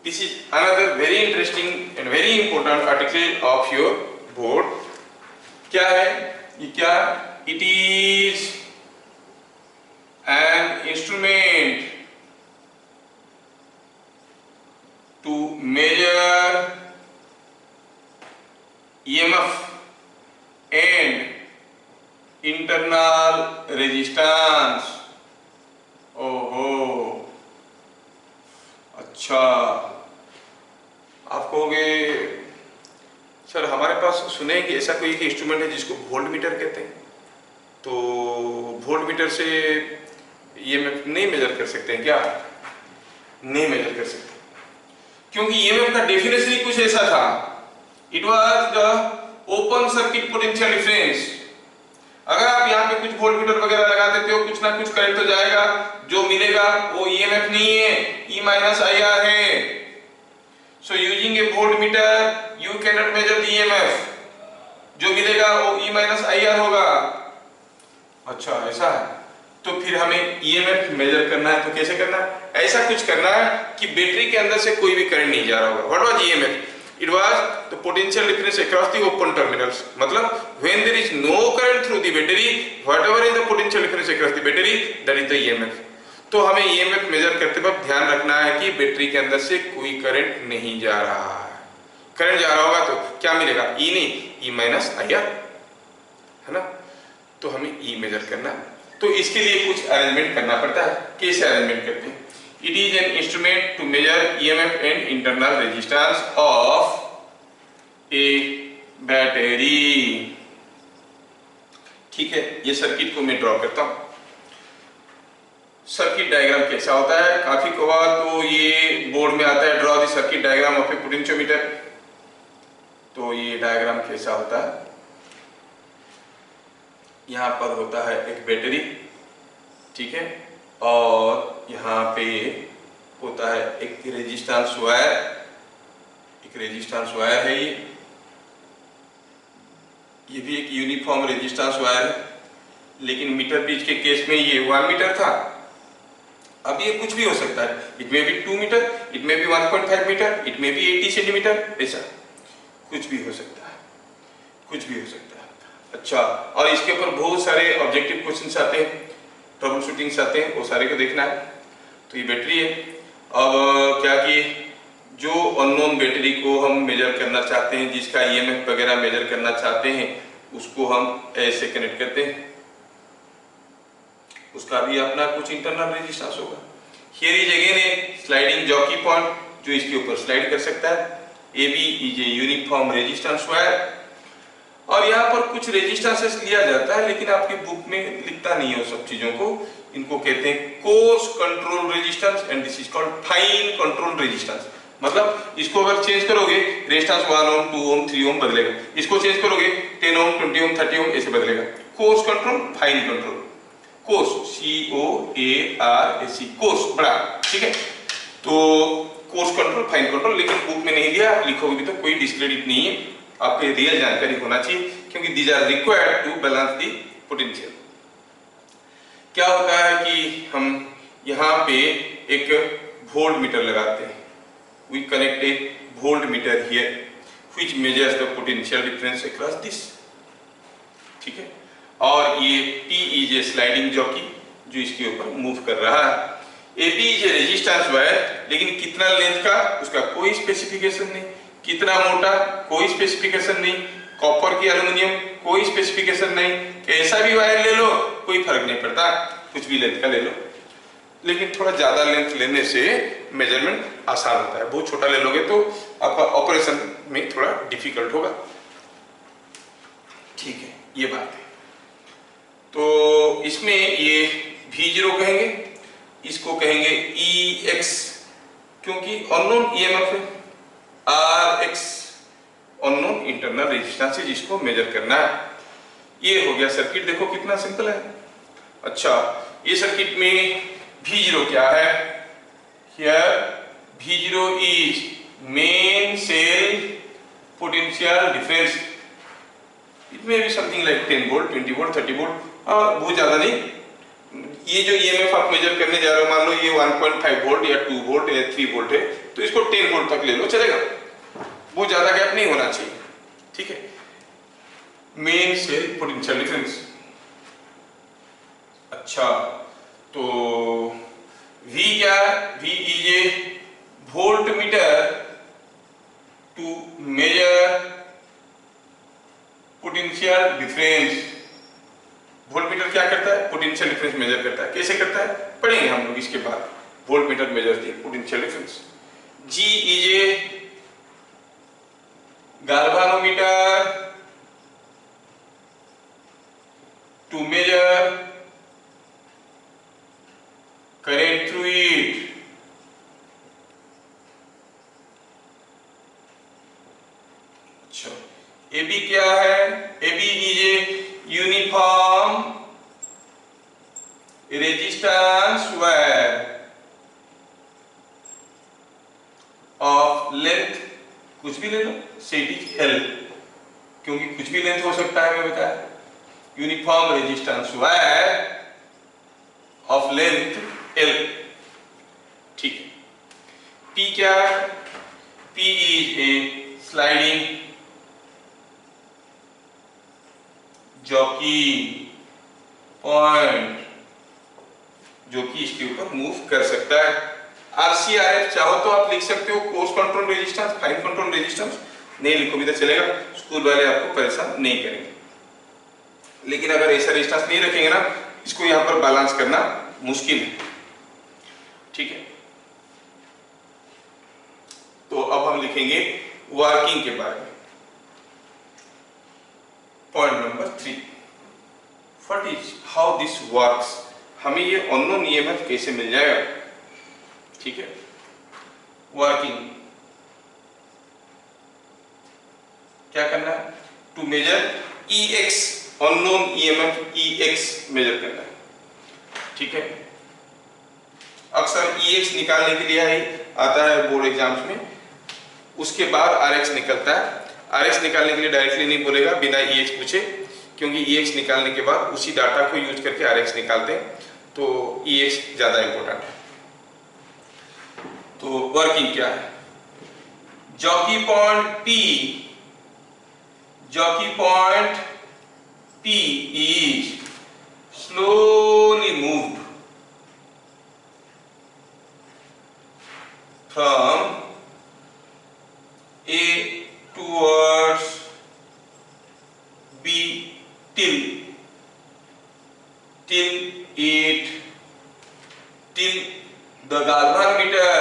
This is another very interesting and very important article of your board. क्या है ये? क्या? It is an instrument to measure EMF and internal resistance. ओहो, अच्छा। आप कहोगे सर हमारे पास सुने कि ऐसा कोई इंस्ट्रूमेंट है जिसको वोल्ट मीटर कहते हैं, तो वोल्ट मीटर से ईएमएफ नहीं मेजर कर सकते हैं क्या? नहीं मेजर कर सकते, क्योंकि ईएमएफ का डेफिनेशन ही कुछ ऐसा था। It was the open circuit potential difference. अगर आप यहाँ पे कुछ वोल्ट मीटर वगैरह लगा देते हो, कुछ ना कुछ करंट तो जाएगा, जो मिलेगा वो ईएमएफ नहीं है, ई माइनस आई आर है। So using A volt meter you can not measure the EMF, जो मिलेगा वो ई माइनस आई आर होगा। अच्छा ऐसा है, तो फिर हमें ईएमएफ मेजर करना है तो कैसे करना है? ऐसा कुछ करना है कि बैटरी के अंदर से कोई भी करंट नहीं जा रहा होगा। What was EMF? It was the potential difference across the open terminals. मतलब when there is no current through the battery, whatever is the potential difference across the battery, that is the EMF. तो हमें EMF major करते वक्त ध्यान रखना है कि battery के अंदर से कोई करंट नहीं जा रहा है। करंट जा रहा होगा तो क्या मिलेगा? E नहीं, E माइनस आई आर, है ना? तो हमें E मेजर करना, तो इसके लिए कुछ अरेंजमेंट करना पड़ता है। कैसे अरेंजमेंट करते हैं? It is an instrument to measure EMF and internal resistance of a battery. ठीक है, ये सर्किट को मैं ड्रॉ करता हूं। सर्किट डायग्राम कैसा होता है? काफी बार तो ये बोर्ड में आता है, draw the circuit diagram of A potentiometer. तो ये डायग्राम कैसा होता है? यहां पर होता है एक बैटरी, ठीक है, और यहाँ पे होता है एक रेजिस्टेंस वायर, एक रेजिस्टेंस वायर है ये भी एक यूनिफॉर्म रेजिस्टेंस वायर है, लेकिन मीटर बीच के केस में ये 1 मीटर था। अब ये कुछ भी हो सकता है, it may be 2 metre, it may be 1.5 metre, it may be 80 centimetre, ऐसा कुछ भी हो सकता है, कुछ भी हो सकता है। अच्छा, और इसके ऊपर बहुत सारे ऑब्जेक्टिव क्वेश्चंस आते हैं, ट्रबल शूटिंग्स आते हैं, वो सारे को देखना है। तो ये बैटरी है। अब क्या कि जो अननोन बैटरी को हम मेजर करना चाहते हैं, जिसका ईएमएफ वगैरह मेजर करना चाहते हैं, उसको हम ऐसे कनेक्ट करते हैं। उसका भी अपना कुछ इंटरनल रेजिस्टेंस होगा। Here is again a sliding jockey point, जो इसके ऊपर स्लाइड कर सकता है। A B is a uniform resistance wire, और यहाँ पर कुछ रेजिस्टेंसेस लिया जाता है, लेकिन आपकी बुक में लिखता नहीं है सब चीजों को। इनको कहते हैं course control resistance and this is called fine control resistance. मतलब इसको अगर चेंज करोगे, रेजिस्टेंस 1 ओम, 2 ओम, 3 ओम बदलेगा। इसको चेंज करोगे 10 ओम, 20 ओम, 30 ओम, ऐसे बदलेगा। Course control, fine control. Course, COARS, course बड़ा, ठीक है। तो कोर्स कंट्रोल, फाइन कंट्रोल, लेकिन बुक में नहीं दिया, लिखोगे भी तो कोई डिस्क्रेडिट नहीं है। आपको रियल जानकारी होना चाहिए, क्योंकि these are required to balance the potential. क्या होता है कि हम यहाँ पे एक वोल्ट मीटर लगाते हैं। We connect a voltmeter here which measures the potential difference across this, ठीक है। और ये T is a sliding jockey, जो इसके ऊपर मूव कर रहा है। AP is a resistance wire, लेकिन कितना लेंथ का उसका कोई स्पेसिफिकेशन नहीं, कितना मोटा कोई स्पेसिफिकेशन नहीं, कॉपर की एल्युमिनियम कोई स्पेसिफिकेशन नहीं। कैसा भी वायर ले लो कोई फर्क नहीं पड़ता, कुछ भी लेंथ का ले लो, लेकिन थोड़ा ज्यादा लेंथ लेने से मेजरमेंट आसान होता है। बहुत छोटा ले लोगे तो आपका ऑपरेशन में थोड़ा डिफिकल्ट होगा, ठीक है, ये बात है। तो इसमें ये V0 कहेंगे, इसको कहेंगे EX, क्योंकि अननोन EMF है। RX अननोन इंटरनल रेजिस्टेंस है, जिसको मेजर करना है। ये हो गया सर्किट, देखो कितना सिंपल है। अच्छा, ये सर्किट में V0 क्या है? Here V0 is main cell potential difference. It may be something like 10 volt, 20 volt, 30 volt, बहुत ज्यादा नहीं, ये जो ईएमएफ आप मेजर करने जा रहे हो, मान लो ये 1.5 वोल्ट या 2 वोल्ट या 3 वोल्ट है, तो इसको 10 वोल्ट तक ले लो, चलेगा, वो ज्यादा गैप नहीं होना चाहिए, ठीक है। मेन सेल पोटेंशियल डिफरेंस, अच्छा, तो V क्या है? V is a voltmeter to measure potential difference. Voltmeter क्या करता है? पोटेंशियल डिफरेंस मेजर करता है। कैसे करता है पढ़ेंगे हम लोग इसके बाद। Volt meter measure the potential difference. G is a galvanometer to measure current through it. अच्छा, AB क्या है? AB is a uniform resistance wire of length, कुछ भी ले लो, सेट इज L, क्योंकि कुछ भी लेंथ हो सकता है, मैं बताया। Uniform resistance wire of length L, ठीक है। P क्या है? P is a sliding jockey point, जो कि इसके ऊपर मूव कर सकता है। RCRF चाहो तो आप लिख सकते हो, course control resistance, fine control resistance, नहीं लिखो भी तो चलेगा, स्कूल वाले आपको परेशान नहीं करेंगे। लेकिन अगर ऐसा रेजिस्टेंस नहीं रखेंगे ना, इसको यहां पर बैलेंस करना मुश्किल है, ठीक है। तो अब हम लिखेंगे वर्किंग के बारे में। Point number 3, what is how this works, हमें ये अननोन ईएमएफ कैसे मिल जाएगा, ठीक है। वर्किंग क्या करना है? To measure EX, unknown EMF EX measure करना है, ठीक है। अक्सर EX निकालने के लिए आता है बोर्ड एग्जाम्स में, उसके बाद RX निकलता है। RX निकालने के लिए डायरेक्टली नहीं बोलेगा, बिना EX पूछे, क्योंकि EX निकालने के बाद उसी डाटा को यूज करके RX निकालते हैं, तो EX ज्यादा इंपॉर्टेंट है। तो वर्किंग क्या है? Jockey point P is slowly moved from A towards B till the galvanometer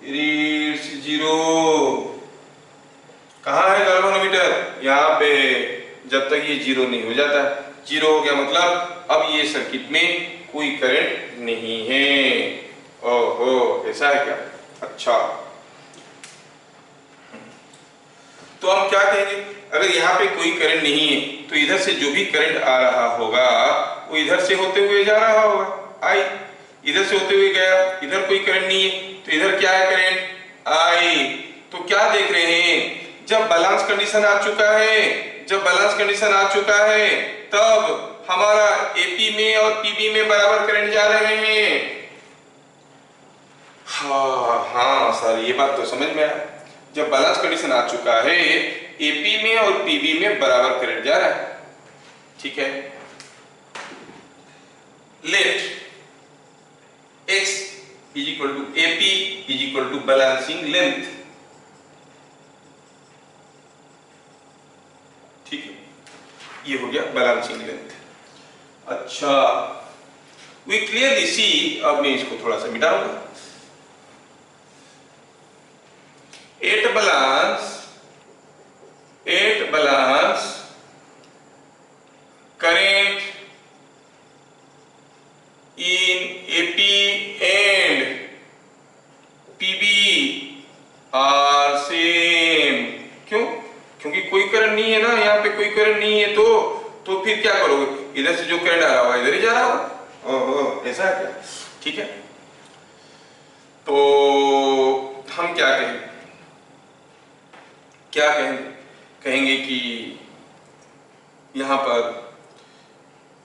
reads 0। कहाँ है galvanometer? यहाँ पे, जब तक ये 0 नहीं हो जाता। 0 हो गया मतलब अब ये सर्किट में कोई करंट नहीं है। ओहो, ऐसा है क्या? अच्छा, तो हम क्या कहेंगे? अगर यहाँ पे कोई करंट नहीं है तो इधर से जो भी करंट आ रहा होगा वो इधर से होते हुए जा रहा होगा। आई इधर से होते हुए गया, इधर कोई करंट नहीं है तो इधर क्या है? Current I. तो क्या देख रहे हैं? जब बैलेंस कंडीशन आ चुका है, तब हमारा एपी में और पीबी में बराबर करंट जा रहे हैं। हाँ सर, ये बात तो समझ में आया। जब बैलेंस कंडीशन आ चुका है, एपी में और पीबी में बराबर करंट जा रहा है, ठीक है। Let x is equal to AP is equal to balancing length, ठीक है, ये हो गया बैलेंसिंग लेंथ। अच्छा, वी क्लियरली सी, अब मैं इसको थोड़ा सा मिटाऊंगा। At balance current in AP and PB are same। क्यों? क्योंकि कोई करंट नहीं है ना, यहाँ पे कोई करंट नहीं है, तो फिर क्या करोगे? इधर से जो करंट आ रहा होगा इधर ही जा रहा होगा। ओहो, ऐसा है क्या? ठीक है, तो हम क्या कहें क्या कहेंगे कि यहाँ पर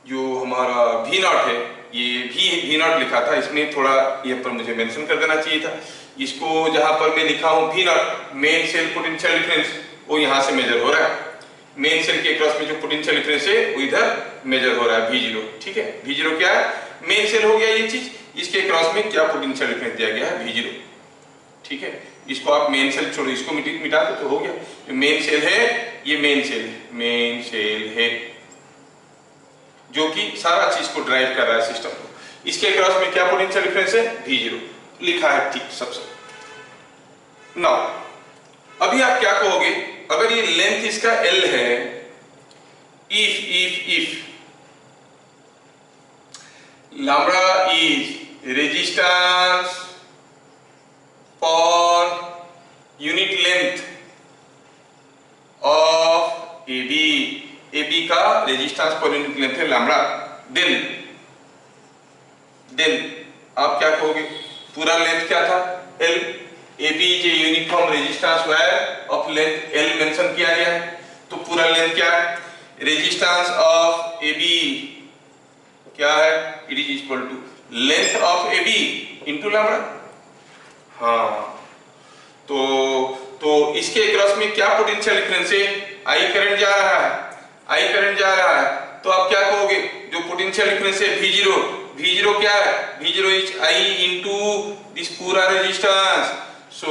जो हमारा V0 है, ये V0 लिखा था, इसमें थोड़ा यहाँ पर मुझे मेंशन कर देना चाहिए था। इसको जहाँ पर मैं लिखा हूँ V0 main cell potential difference, वो यहाँ से मेजर हो रहा है। मेन सेल के क्रॉस में जो पोटेंशियल डिफरेंस है वो इधर मेजर हो रहा है V0। ठीक है, V0 क्या है? मेन सेल हो गया ये चीज, इसके क्रॉस में क्या पोटेंशियल डिफरेंस दिया गया है? V0। ठीक है, इसको आप मेन सेल छोड़ो, इसको मिटा दो तो हो गया। जो मेन सेल है ये मेन सेल है जो कि सारा चीज को ड्राइव कर रहा है सिस्टम को। इसके क्रॉस में क्या पोटेंशियल डिफरेंस है? V0 लिखा है, ठीक सबसे। नाउ अभी आप क्या कहोगे, अगर ये लेंथ इसका L है, if lambda is resistance for unit length of AB का रेजिस्टेंस पर यूनिट लेंथ है लैम्बडा, देन आप क्या कहोगे, पूरा लेंथ क्या था? L। AB जो uniform resistance wire of length L mention किया गया है, तो पूरा लेंथ क्या है? रेजिस्टेंस ऑफ AB क्या है? It is equal to length of AB into lambda. हाँ, तो इसके क्रॉस में क्या पोटेंशियल डिफरेंस है? I करंट जा रहा है, तो आप क्या कहोगे, जो पोटेंशियल डिफरेंस है V0 क्या है? V0 is I into this पूरा resistance. So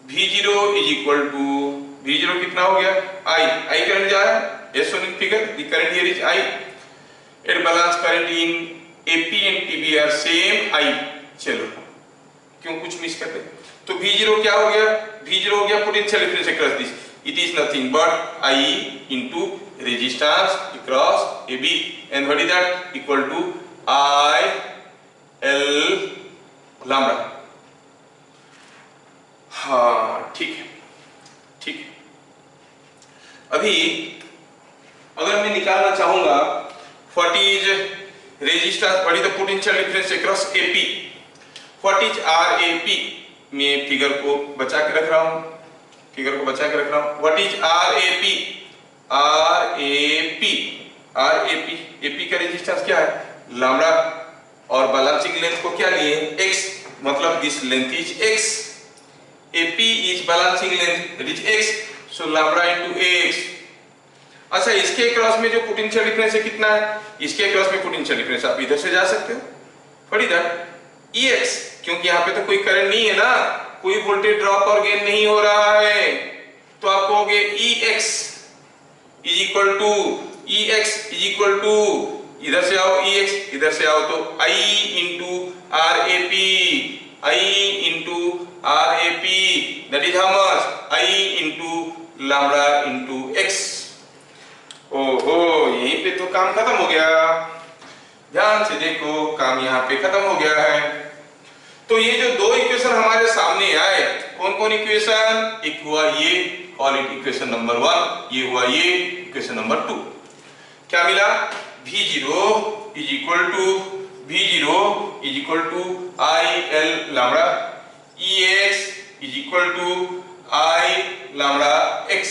V0 is equal to, V0 कितना हो गया? I करंट जा रहा है, as shown in figure, the current here is I, and balance current in AP and TB are same I। चलो, क्यों कुछ मिस करते? तो V0 क्या हो गया? V0 हो गया potential difference across this, it is nothing but I into resistance across AB, and what is that? Equal to I L lambda. हाँ ठीक है। अभी अगर मैं निकालना चाहूंगा what is resistance, what is the potential difference across AP, what is RAP, मैं figure को बचा के रख रहा हूं, व्हाट इज RAP का रेजिस्टेंस क्या है? लैम्बडा, और बैलेंसिंग लेंथ को क्या लिए? X, मतलब this length is X, AP is balancing length, it is X, so lambda into X। अच्छा, इसके क्रॉस में जो पोटेंशियल डिफरेंस है कितना है? इसके क्रॉस में पोटेंशियल डिफरेंस आप इधर से जा सकते हो, व्हाट इज दैट? EX, क्योंकि यहाँ पे तो कोई करंट नहीं है ना, कोई वोल्टेज ड्रॉप और गेन नहीं हो रहा है, तो आप कहोगे EX इज इक्वल टू इधर से आओ EX, इधर से आओ तो I into RAP, that is how much? I into lambda into X। ओहो, यहीं पे तो काम खत्म हो गया, ध्यान से देखो, काम यहाँ पे खत्म हो गया है। तो ये जो दो इक्वेशन हमारे सामने आए, कौन इक्वेशन? एक हुआ ये, कॉल इट इक्वेशन नंबर 1, ये हुआ ये इक्वेशन नंबर 2। क्या मिला? V0 is equal to I L lambda, EX is equal to I lambda X।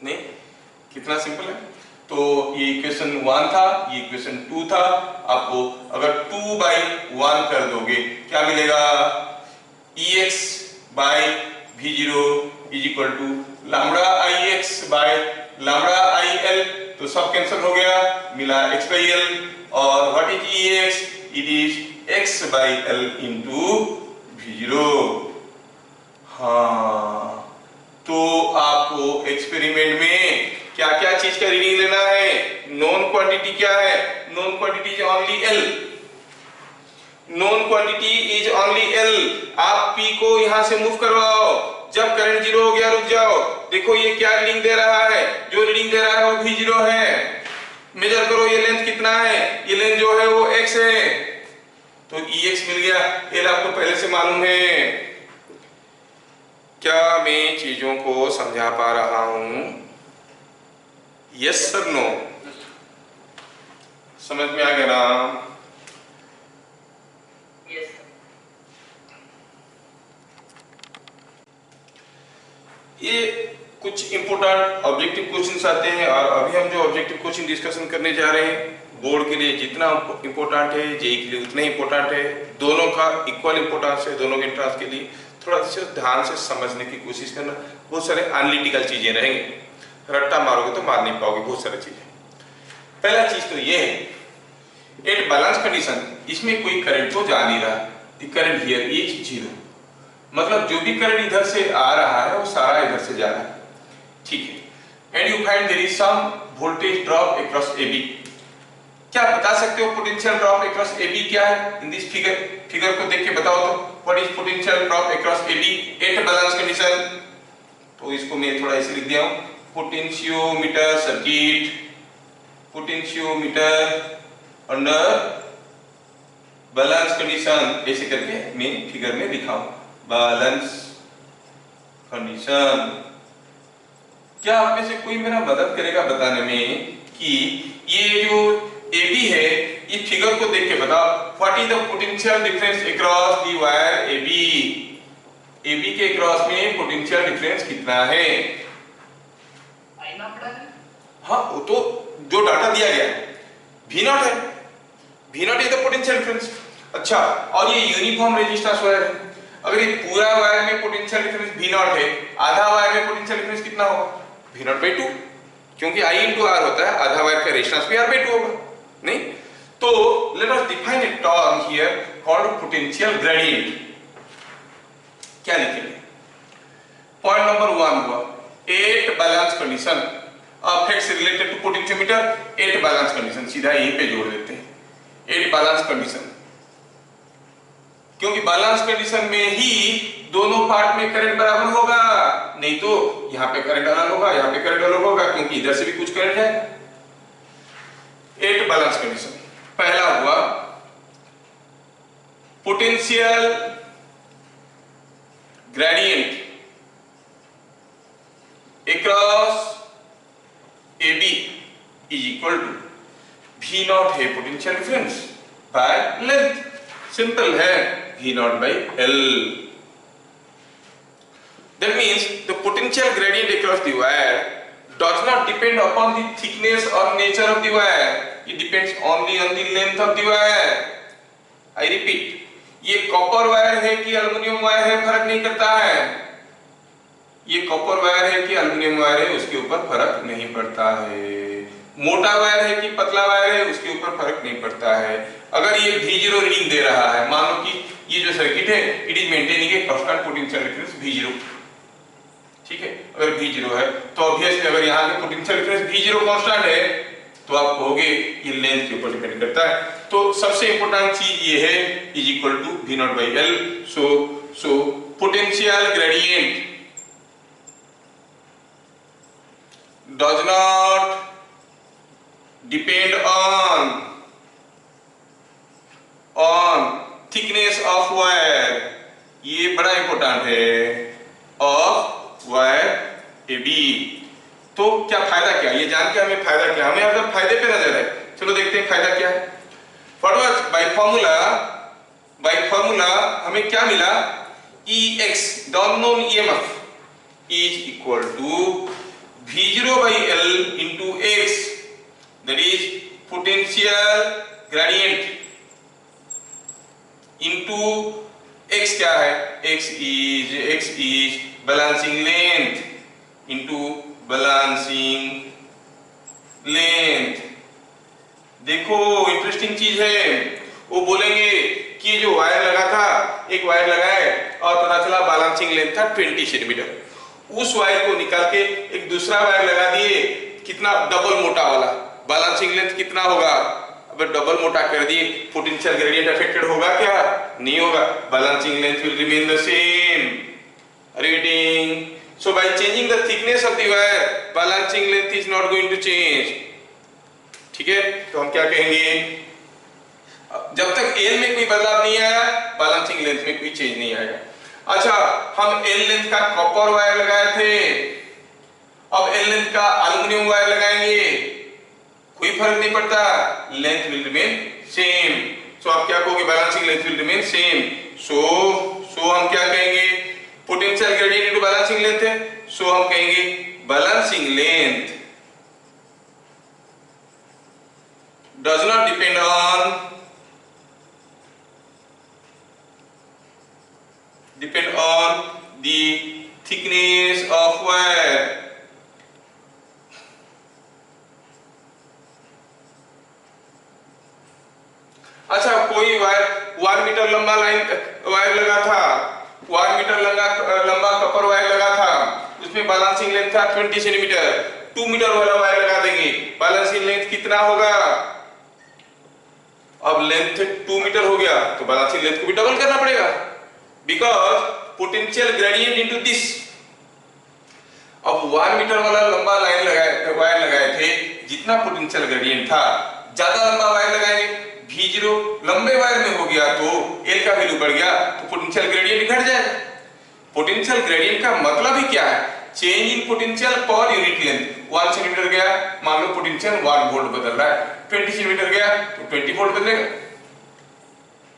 नहीं, कितना सिंपल है। तो ये इक्वेशन 1 था, ये इक्वेशन 2 था। आपको अगर 2/1 कर दोगे क्या मिलेगा? EX by V0 is equal to lambda IX by lambda IL, तो सब कैंसिल हो गया, मिला X by L, और what is EX? It is X by L into V0। हाँ, तो आपको एक्सपेरिमेंट में क्या क्या चीज का रीडिंग लेना है? नोन क्वांटिटी क्या है? Known quantity is only L। आप P को यहां से मूव करवाओ, जब करंट 0 हो गया रुक जाओ, देखो ये क्या रीडिंग दे रहा है? जो रीडिंग दे रहा है वो V0 है। मेजर करो ये लेंथ कितना है? ये लेंथ जो है वो X है, तो EX मिल गया। L आपको पहले से मालूम है। क्या मैं चीजों को समझा पा रहा हूं? Yes sir, no? समझ में आ गया ना? कुछ इंपोर्टेंट ऑब्जेक्टिव क्वेश्चंस आते हैं और अभी हम जो ऑब्जेक्टिव क्वेश्चन डिस्कशन करने जा रहे हैं बोर्ड के लिए जितना इंपॉर्टेंट है जेई के लिए उतना ही इंपॉर्टेंट है, दोनों का इक्वल इंपॉर्टेंस है, दोनों के एंट्रेंस के लिए थोड़ा सा ध्यान से समझने की कोशिश करना। बहुत सारे एनालिटिकल चीजें रहेंगे, रट्टा मारोगे तो मार नहीं पाओगे बहुत सारी चीजें। पहला चीज तो ये है एट बैलेंस कंडीशन, इसमें कोई करंट तो जा नहीं रहा, करंट हियर इज जीरो, मतलब जो भी करंट इधर से आ रहा है वो सारा इधर से जा रहा है, ठीक है। And you find there is some voltage drop across AB। क्या बता सकते हो पोटेंशियल ड्रॉप अक्रॉस AB क्या है इन दिस फिगर? फिगर को देख के बताओ तो what is potential drop across AB at balance condition. तो इसको मैं थोड़ा ऐसे लिख दिया हूं, potentiometer circuit, potentiometer under balance condition, ऐसे करके मैं फिगर में लिखा हूं बैलेंस कंडीशन। क्या आप में से कोई मेरा मदद करेगा बताने में कि ये जो AB है इस फिगर को देख के बताओ what is the potential difference across the wire AB। AB के अक्रॉस में पोटेंशियल डिफरेंस कितना है? हाँ वो तो जो डाटा दिया गया V0 है, V0 is the potential difference. अच्छा, और ये यूनिफॉर्म रेजिस्टेंस वायर है, अगर ये पूरा वायर में पोटेंशियल डिफरेंस V0 है, आधा वायर में पोटेंशियल डिफरेंस कितना होगा? V0/2, क्योंकि I × R होता है, आधा वायर का रेजिस्टेंस भी R/2 होगा, नहीं? तो let us define a term here called potential gradient. क्या लिखेंगे? पॉइंट नंबर 1 हुआ at balance condition affects related to potentiometer at balance condition, सीधा यहीं पे जोड़ देते हैं एट बैलेंस कंडीशन, क्योंकि बैलेंस कंडीशन में ही दोनों पार्ट में करंट बराबर होगा, नहीं तो यहां पे करंट अलग होगा, यहां पे करंट अलग होगा, क्योंकि इधर से भी कुछ करंट है। एट बैलेंस कंडीशन, पहला हुआ potential gradient across AB is equal to V0 है potential difference by length, simple है V0/L। That means the potential gradient across the wire does not depend upon the thickness or nature of the wire. It depends only on the length of the wire. I repeat, ये copper wire है कि aluminium wire है फर्क नहीं करता है, ये copper wire है कि एल्युमिनियम वायर है उसके ऊपर फर्क नहीं पड़ता है, मोटा वायर है कि पतला वायर है उसके ऊपर फर्क नहीं पड़ता है। अगर ये V0 रीडिंग दे रहा है, मान लो कि ये जो सर्किट है it is maintaining a constant potential difference V0, ठीक है। अगर V0 है तो ऑब्वियसली अगर यहाँ पे पोटेंशियल डिफरेंस V0 कांस्टेंट है तो आप कहोगे ये लेंथ के ऊपर डिपेंड करता है। तो सबसे इंपॉर्टेंट चीज ये है is equal to V0/L। So potential gradient does not depend on thickness of wire, ये बड़ा इंपॉर्टेंट है, of wire AB। तो क्या फायदा क्या, ये जान के हमें फायदा क्या, हमें अगर फायदे पे नजर है, चलो देखते हैं फायदा क्या है। फॉरवर्ड बाय फॉर्मूला हमें क्या मिला, EX the unknown EMF is equal to V0/L into X, that is potential gradient into X क्या है, X is balancing length into balancing length। देखो इंटरेस्टिंग चीज है, वो बोलेंगे कि जो वायर लगा था, एक वायर लगाए और पता चला बैलेंसिंग लेंथ था 20 सेंटीमीटर, उस वायर को निकाल के एक दूसरा वायर लगा दिए, कितना डबल मोटा वाला, बैलेंसिंग लेंथ कितना होगा, अगर डबल मोटा कर दिए पोटेंशियल ग्रेडियंट अफेक्टेड होगा क्या? नहीं होगा, balancing length will remain the same. Reading, so by changing the thickness of the wire balancing length is not going to change, ठीक है। तो हम क्या कहेंगे, जब तक एल में कोई बदलाव नहीं आया बैलेंसिंग लेंथ में कोई चेंज नहीं आएगा। अच्छा, हम एल लेंथ का कॉपर वायर लगाए थे, अब एल लेंथ का एल्युमिनियम वायर लगाएंगे, कोई फर्क नहीं पड़ता, length will remain same. So आप क्या कहोगे, balancing length will remain same. So हम क्या कहेंगे, potential gradient into balancing length है, सो हम कहेंगे balancing length does not depend on the thickness of wire. अच्छा, कोई वायर मीटर लंबा वायर लगा था, वायर मीटर लंबा कपर वायर लगा था, उसमें बैलेंसिंग लेंथ था 20 सेंटीमीटर। 2 मीटर वाला वायर लगा देंगे, बैलेंसिंग लेंथ कितना होगा? अब लेंथ 2 मीटर हो गया तो बैलेंसिंग लेंथ को भी डबल करना पड़ेगा, because potential gradient into this. अब 1 मीटर वाला लंबा वायर लगाए थे, जितना पोटेंशियल ग्रेडियंट था, ज्यादा लंबा वायर लगाएंगे, V0 लंबे वायर में हो गया तो L का वैल्यू बढ़ गया तो पोटेंशियल ग्रेडियंट घट जाएगा। पोटेंशियल ग्रेडियंट का मतलब ही क्या है? Change in potential per unit length. 1 centimetre गया, मान लो पोटेंशियल 1 वोल्ट बदल रहा है, 20 सेंटीमीटर गया तो 20 वोल्ट बदलेगा।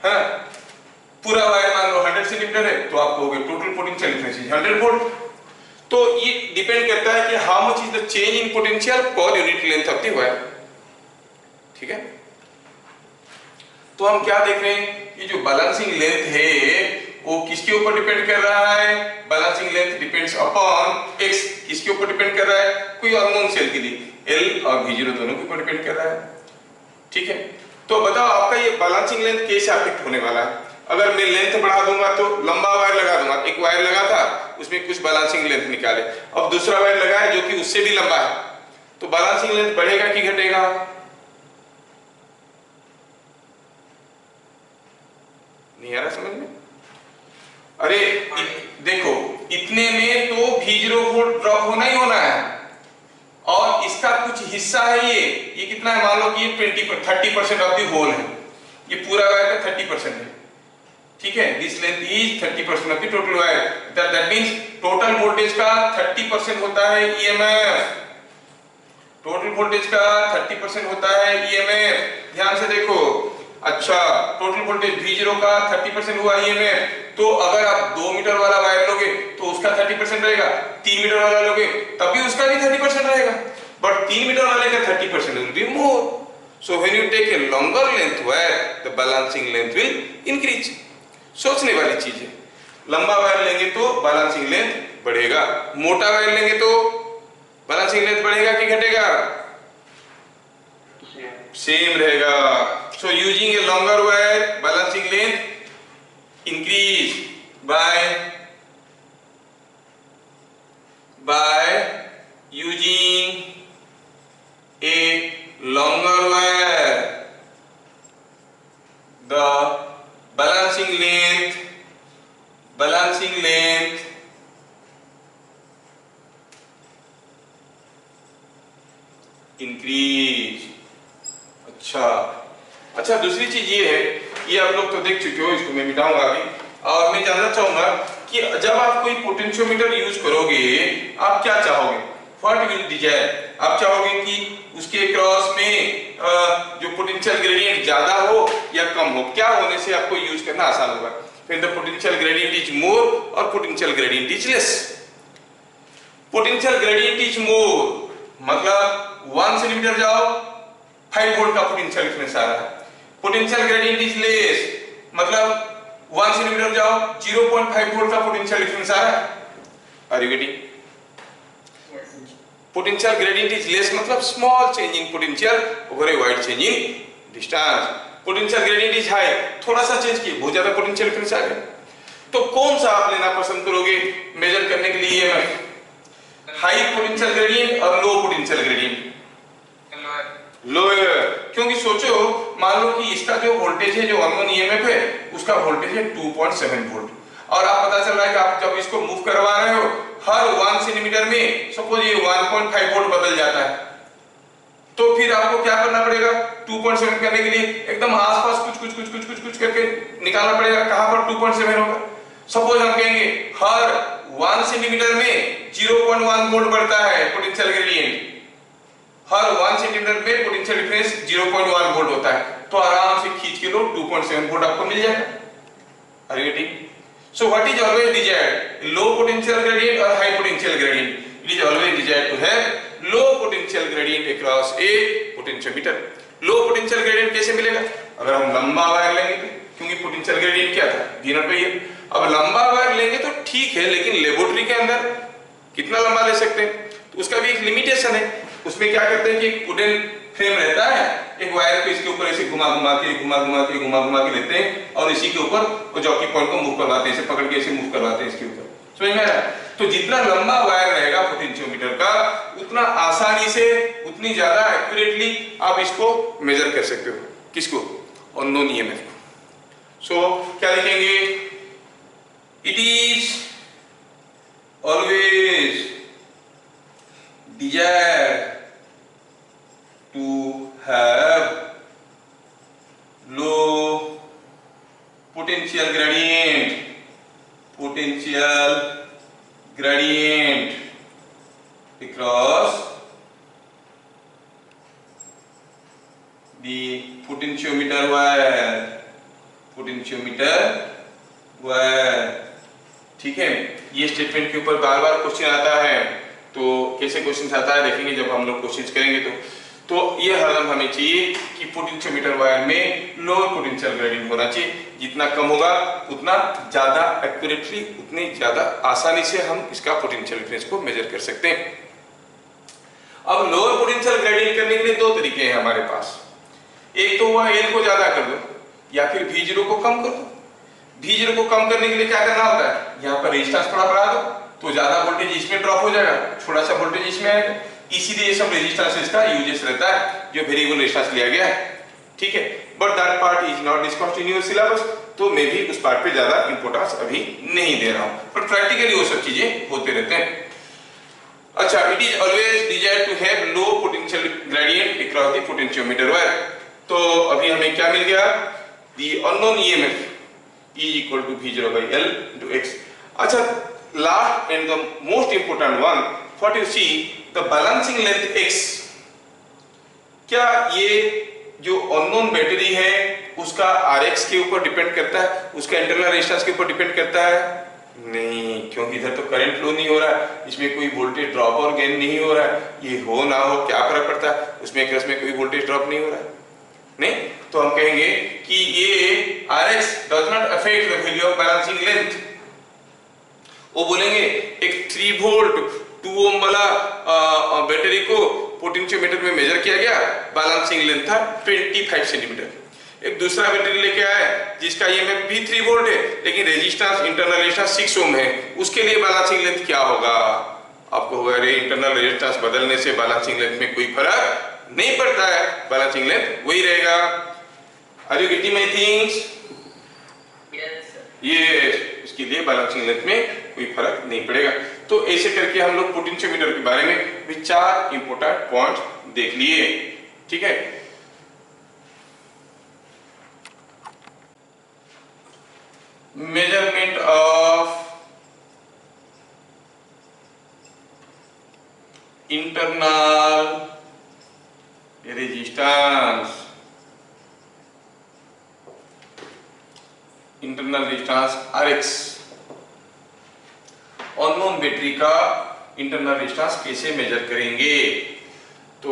हाँ, पूरा वायर मान लो 100 सेंटीमीटर है तो आप कहोगे total potential difference is 100 volt. तो ये डिपेंड करता है कि how much is the change in potential per unit length of the wire. ठीक है, तो हम क्या देख रहे हैं, ये जो बैलेंसिंग लेंथ है वो किसके ऊपर डिपेंड कर रहा है? Balancing length depends upon x। किसके ऊपर डिपेंड कर रहा है? कोई अननोन सेल के लिए L और V0 दोनों के ऊपर डिपेंड कर रहा है। ठीक है, तो बताओ आपका ये बैलेंसिंग लेंथ कैसे अफेक्ट होने वाला है? अगर मैं लेंथ बढ़ा दूंगा तो लंबा वायर लगा दूंगा, एक वायर लगा था उसमें कुछ बैलेंसिंग लेंथ निकाले, अब दूसरा वायर लगा है जो कि उससे भी लंबा है, तो बैलेंसिंग लेंथ बढ़ेगा कि घटेगा? नहीं आ रहा समझ में? अरे देखो, इतने में तो V0 वोल्ट ड्रॉप होना ही होना है, और इसका कुछ हिस्सा है ये कितना है? मान लो कि ये 30% ऑफ द होल है, ये पूरा वायर का 30% है। ठीक है, this length is 30% of the total wire, that means total voltage का 30% होता है EMF। टोटल वोल्टेज का 30% होता है EMF। ध्यान से देखो, अच्छा, टोटल वोल्टेज V0 का 30% हुआ EMF, तो अगर आप 2 मीटर वाला वायर लोगे तो उसका 30% रहेगा, 3 मीटर वाला लोगे तब भी उसका भी 30% रहेगा, बट 3 मीटर वाले का 30% will be more. So when you take a longer length wire, the balancing length will increase. सोचने वाली चीज है, लंबा वायर लेंगे तो बैलेंसिंग लेंथ बढ़ेगा, मोटा वायर लेंगे तो बैलेंसिंग लेंथ बढ़ेगा कि घटेगा? सेम रहेगा। So using a longer wire, balancing length increase by using a longer wire, the balancing length increase। अच्छा, दूसरी चीज ये है, ये आप लोग तो देख चुके हो, इसको मैं मिटाऊंगा अभी, और मैं जानना चाहूंगा कि जब आप कोई पोटेंशियोमीटर यूज करोगे आप क्या चाहोगे? What will desire? आप चाहोगे कि उसके क्रॉस में जो पोटेंशियल ग्रेडियंट ज्यादा हो या कम हो? क्या होने से आपको यूज करना आसान होगा? फिर the potential gradient is more और potential gradient is less. Potential gradient is more मतलब 1 सेंटीमीटर जाओ 5 वोल्ट का पोटेंशियल डिफरेंस आ रहा है। पोटेंशियल ग्रेडियंट इज लेस मतलब 1 सेंटीमीटर जाओ 0.5 वोल्ट का पोटेंशियल डिफरेंस आ रहा है। Are you getting? Potential gradient is less मतलब small change in potential over a wide change in distance. Potential gradient is high, थोड़ा सा चेंज किए बहुत ज्यादा पोटेंशियल डिफरेंस आ गया। तो कौन सा आप लेना पसंद करोगे मेजर करने के लिए? हाई पोटेंशियल ग्रेडियंट और लो पोटेंशियल ग्रेडियंट? लोअर, क्योंकि सोचो मान लो कि इसका जो वोल्टेज है, जो अननोन ईएमएफ है, उसका वोल्टेज है 2.7 वोल्ट, और आप पता चल रहा है कि आप जब इसको मूव करवा रहे हो हर 1 सेंटीमीटर में सपोज ये 1.5 वोल्ट बदल जाता है, तो फिर आपको क्या करना पड़ेगा? 2.7 करने के लिए एकदम आसपास कुछ करके निकालना पड़ेगा, कहां पर 2.7 होगा। सपोज हम कहेंगे हर 1 सेंटीमीटर में 0.1 वोल्ट बढ़ता है पोटेंशियल ग्रेडियंट, हर 1 सेंटीमीटर में पोटेंशियल डिफरेंस 0.1 वोल्ट होता है, तो आराम से खींच के लो 2.7 वोल्ट आपको मिल जाएगा। Are you getting? So what is always desired? Low potential gradient और high potential gradient. It is always desired to have low potential gradient across a potentiometer. Low potential gradient कैसे मिलेगा? अगर हम लंबा वायर लेंगे तो, क्योंकि पोटेंशियल ग्रेडियंट क्या था, V0 बाई L। अब लंबा वायर लेंगे तो ठीक है, लेकिन लेबोरेटरी के अंदर कितना लंबा ले सकते हैं, तो उसका भी एक लिमिटेशन है। उसमें क्या करते हैं कि एक वुडन फ्रेम रहता है, एक वायर को इसके ऊपर ऐसे घुमा घुमा के लेते हैं और इसी के ऊपर वो जॉकी पॉइंट को मूव करवाते हैं, इसे पकड़ के ऐसे मूव करवाते हैं इसके ऊपर। समझ में आ रहा है? तो जितना लंबा वायर रहेगा पोटेंशियोमीटर का, उतना आसानी से, उतनी ज्यादा एक्यूरेटली आप इसको मेजर कर सकते हो। किसको? अननोन ईएमएफ को। सो क्या लिखेंगे? It is always desired to have low potential gradient across the potentiometer wire। ठीक है, ये स्टेटमेंट के ऊपर बार बार क्वेश्चन आता है। तो कैसे क्वेश्चन आता है देखेंगे जब हम लोग क्वेश्चन करेंगे। तो ये हरदम हमें चाहिए कि पोटेंशियोमीटर वायर में लो पोटेंशियल ग्रेडियंट होना चाहिए। जितना कम होगा उतना ज्यादा एक्यूरेटली, उतनी ज्यादा आसानी से हम इसका पोटेंशियल डिफरेंस को मेजर कर सकते हैं। अब लोअर पोटेंशियल ग्रेडियंट करने के लिए दो तरीके हैं हमारे पास। एक तो हुआ L को ज्यादा कर दो या फिर V0 को कम कर दो। V0 को कम करने के लिए क्या करना होता है, यहाँ पर रेजिस्टेंस थोड़ा बढ़ा दो तो ज्यादा वोल्टेज इसमें ड्रॉप हो जाएगा, थोड़ा सा वोल्टेज इसमें आएगा। इसीलिए सब रेजिस्टेंस का यूजेस रहता है, जो वेरिएबल रेजिस्टेंस लिया गया है। ठीक है, but that part is not discussed in your syllabus, तो मैं भी उस पार्ट पे ज्यादा इंपोर्टेंस अभी नहीं दे रहा हूं, पर प्रैक्टिकली वो सब चीजें होते रहते हैं। अच्छा, it is always desired to have low potential gradient across the potentiometer wire. तो अभी हमें क्या मिल गया? The unknown EMF is equal to V0 by L into x। अच्छा, last and the most important one, what you see the balancing length x। क्या ये जो अननोन बैटरी है उसका Rx के ऊपर डिपेंड करता है, उसका इंटरनल रेजिस्टेंस के ऊपर डिपेंड करता है? नहीं, क्योंकि इधर तो करंट फ्लो नहीं हो रहा है, इसमें कोई वोल्टेज ड्रॉप और गेन नहीं हो रहा है। ये हो ना हो क्या फर्क पड़ता है, उसमें में कोई वोल्टेज ड्रॉप नहीं हो रहा है। नहीं, तो हम कहेंगे कि ये Rx does not affect the value of balancing length. वो बोलेंगे एक 3 वोल्ट 2 ओम वाला बैटरी को पोटेंशियोमीटर में मेजर किया गया, बैलेंसिंग लेंथ था 25 सेंटीमीटर। एक दूसरा बैटरी लेके आया जिसका ईएमएफ भी 3 वोल्ट है, लेकिन रेजिस्टेंस, इंटरनल रेजिस्टेंस 6 ओम है, उसके लिए बैलेंसिंग लेंथ क्या होगा? आपको होगा अरे इंटरनल रेजिस्टेंस बदलने से बैलेंसिंग लेंथ में कोई फर्क नहीं पड़ता है, बैलेंसिंग लेंथ वही रहेगा। Are you getting my things? Yes sir. Yes, इसके लिए बैलेंसिंग लेंथ में कोई फर्क नहीं पड़ेगा। तो ऐसे करके हम लोग पोटेंशियोमीटर के बारे में भी 4 इंपोर्टेंट पॉइंट्स देख लिए। ठीक है, measurement of internal resistance, internal resistance Rx। Unknown battery का इंटरनल रेजिस्टेंस कैसे मेजर करेंगे? तो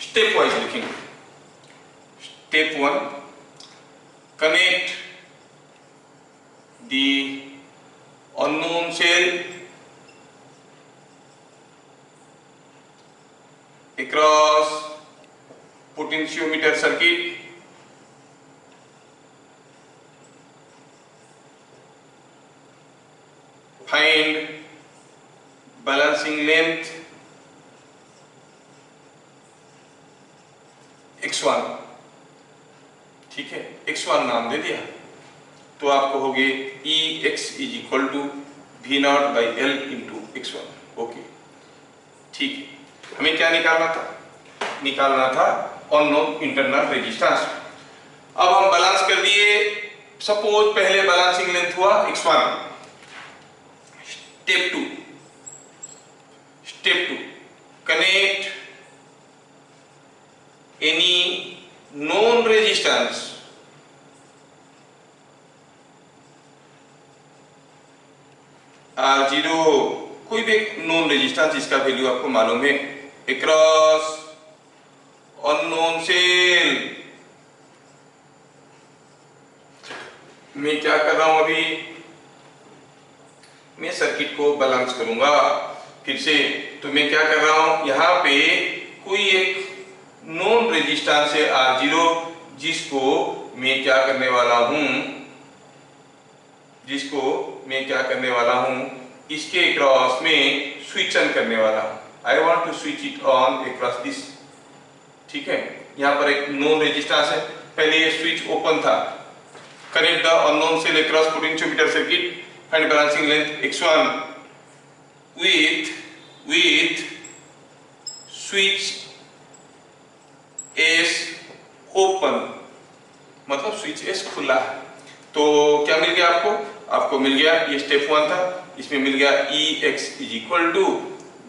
स्टेप वाइज लिखेंगे। Step 1, connect the unknown cell across potentiometer circuit, find balancing length x1। ठीक है, x1 नाम दे दिया तो आपको होगी Ex is equal to V0 by L into x1। Okay, ठीक है। हमें क्या निकालना था? निकालना था अननोन इंटरनल रेजिस्टेंस। अब हम बैलेंस कर दिए। सपोज पहले बैलेंसिंग लेंथ हुआ x1। Step 2, connect any known resistance R0, कोई भी नोन रेजिस्टेंस, इसका वैल्यू आपको मालूम है, अक्रॉस अननोन सेल। मैं क्या कर रहा हूं अभी, मैं सर्किट को बैलेंस करूंगा फिर से। तो मैं क्या कर रहा हूं, यहां पे कोई एक नॉन रेजिस्टेंस है R0, जिसको मैं क्या करने वाला हूं, इसके क्रॉस में स्विच ऑन करने वाला हूं। I want to switch it on across this. ठीक है, यहां पर एक नॉन रेजिस्टेंस है, पहले ये स्विच ओपन था। Connect the unknown cell across potentiometer circuit, find balancing length x1 with switch S open, मतलब स्विच S खुला है। तो क्या मिल गया आपको मिल गया, ये स्टेप 1 था, इसमें मिल गया EX is equal to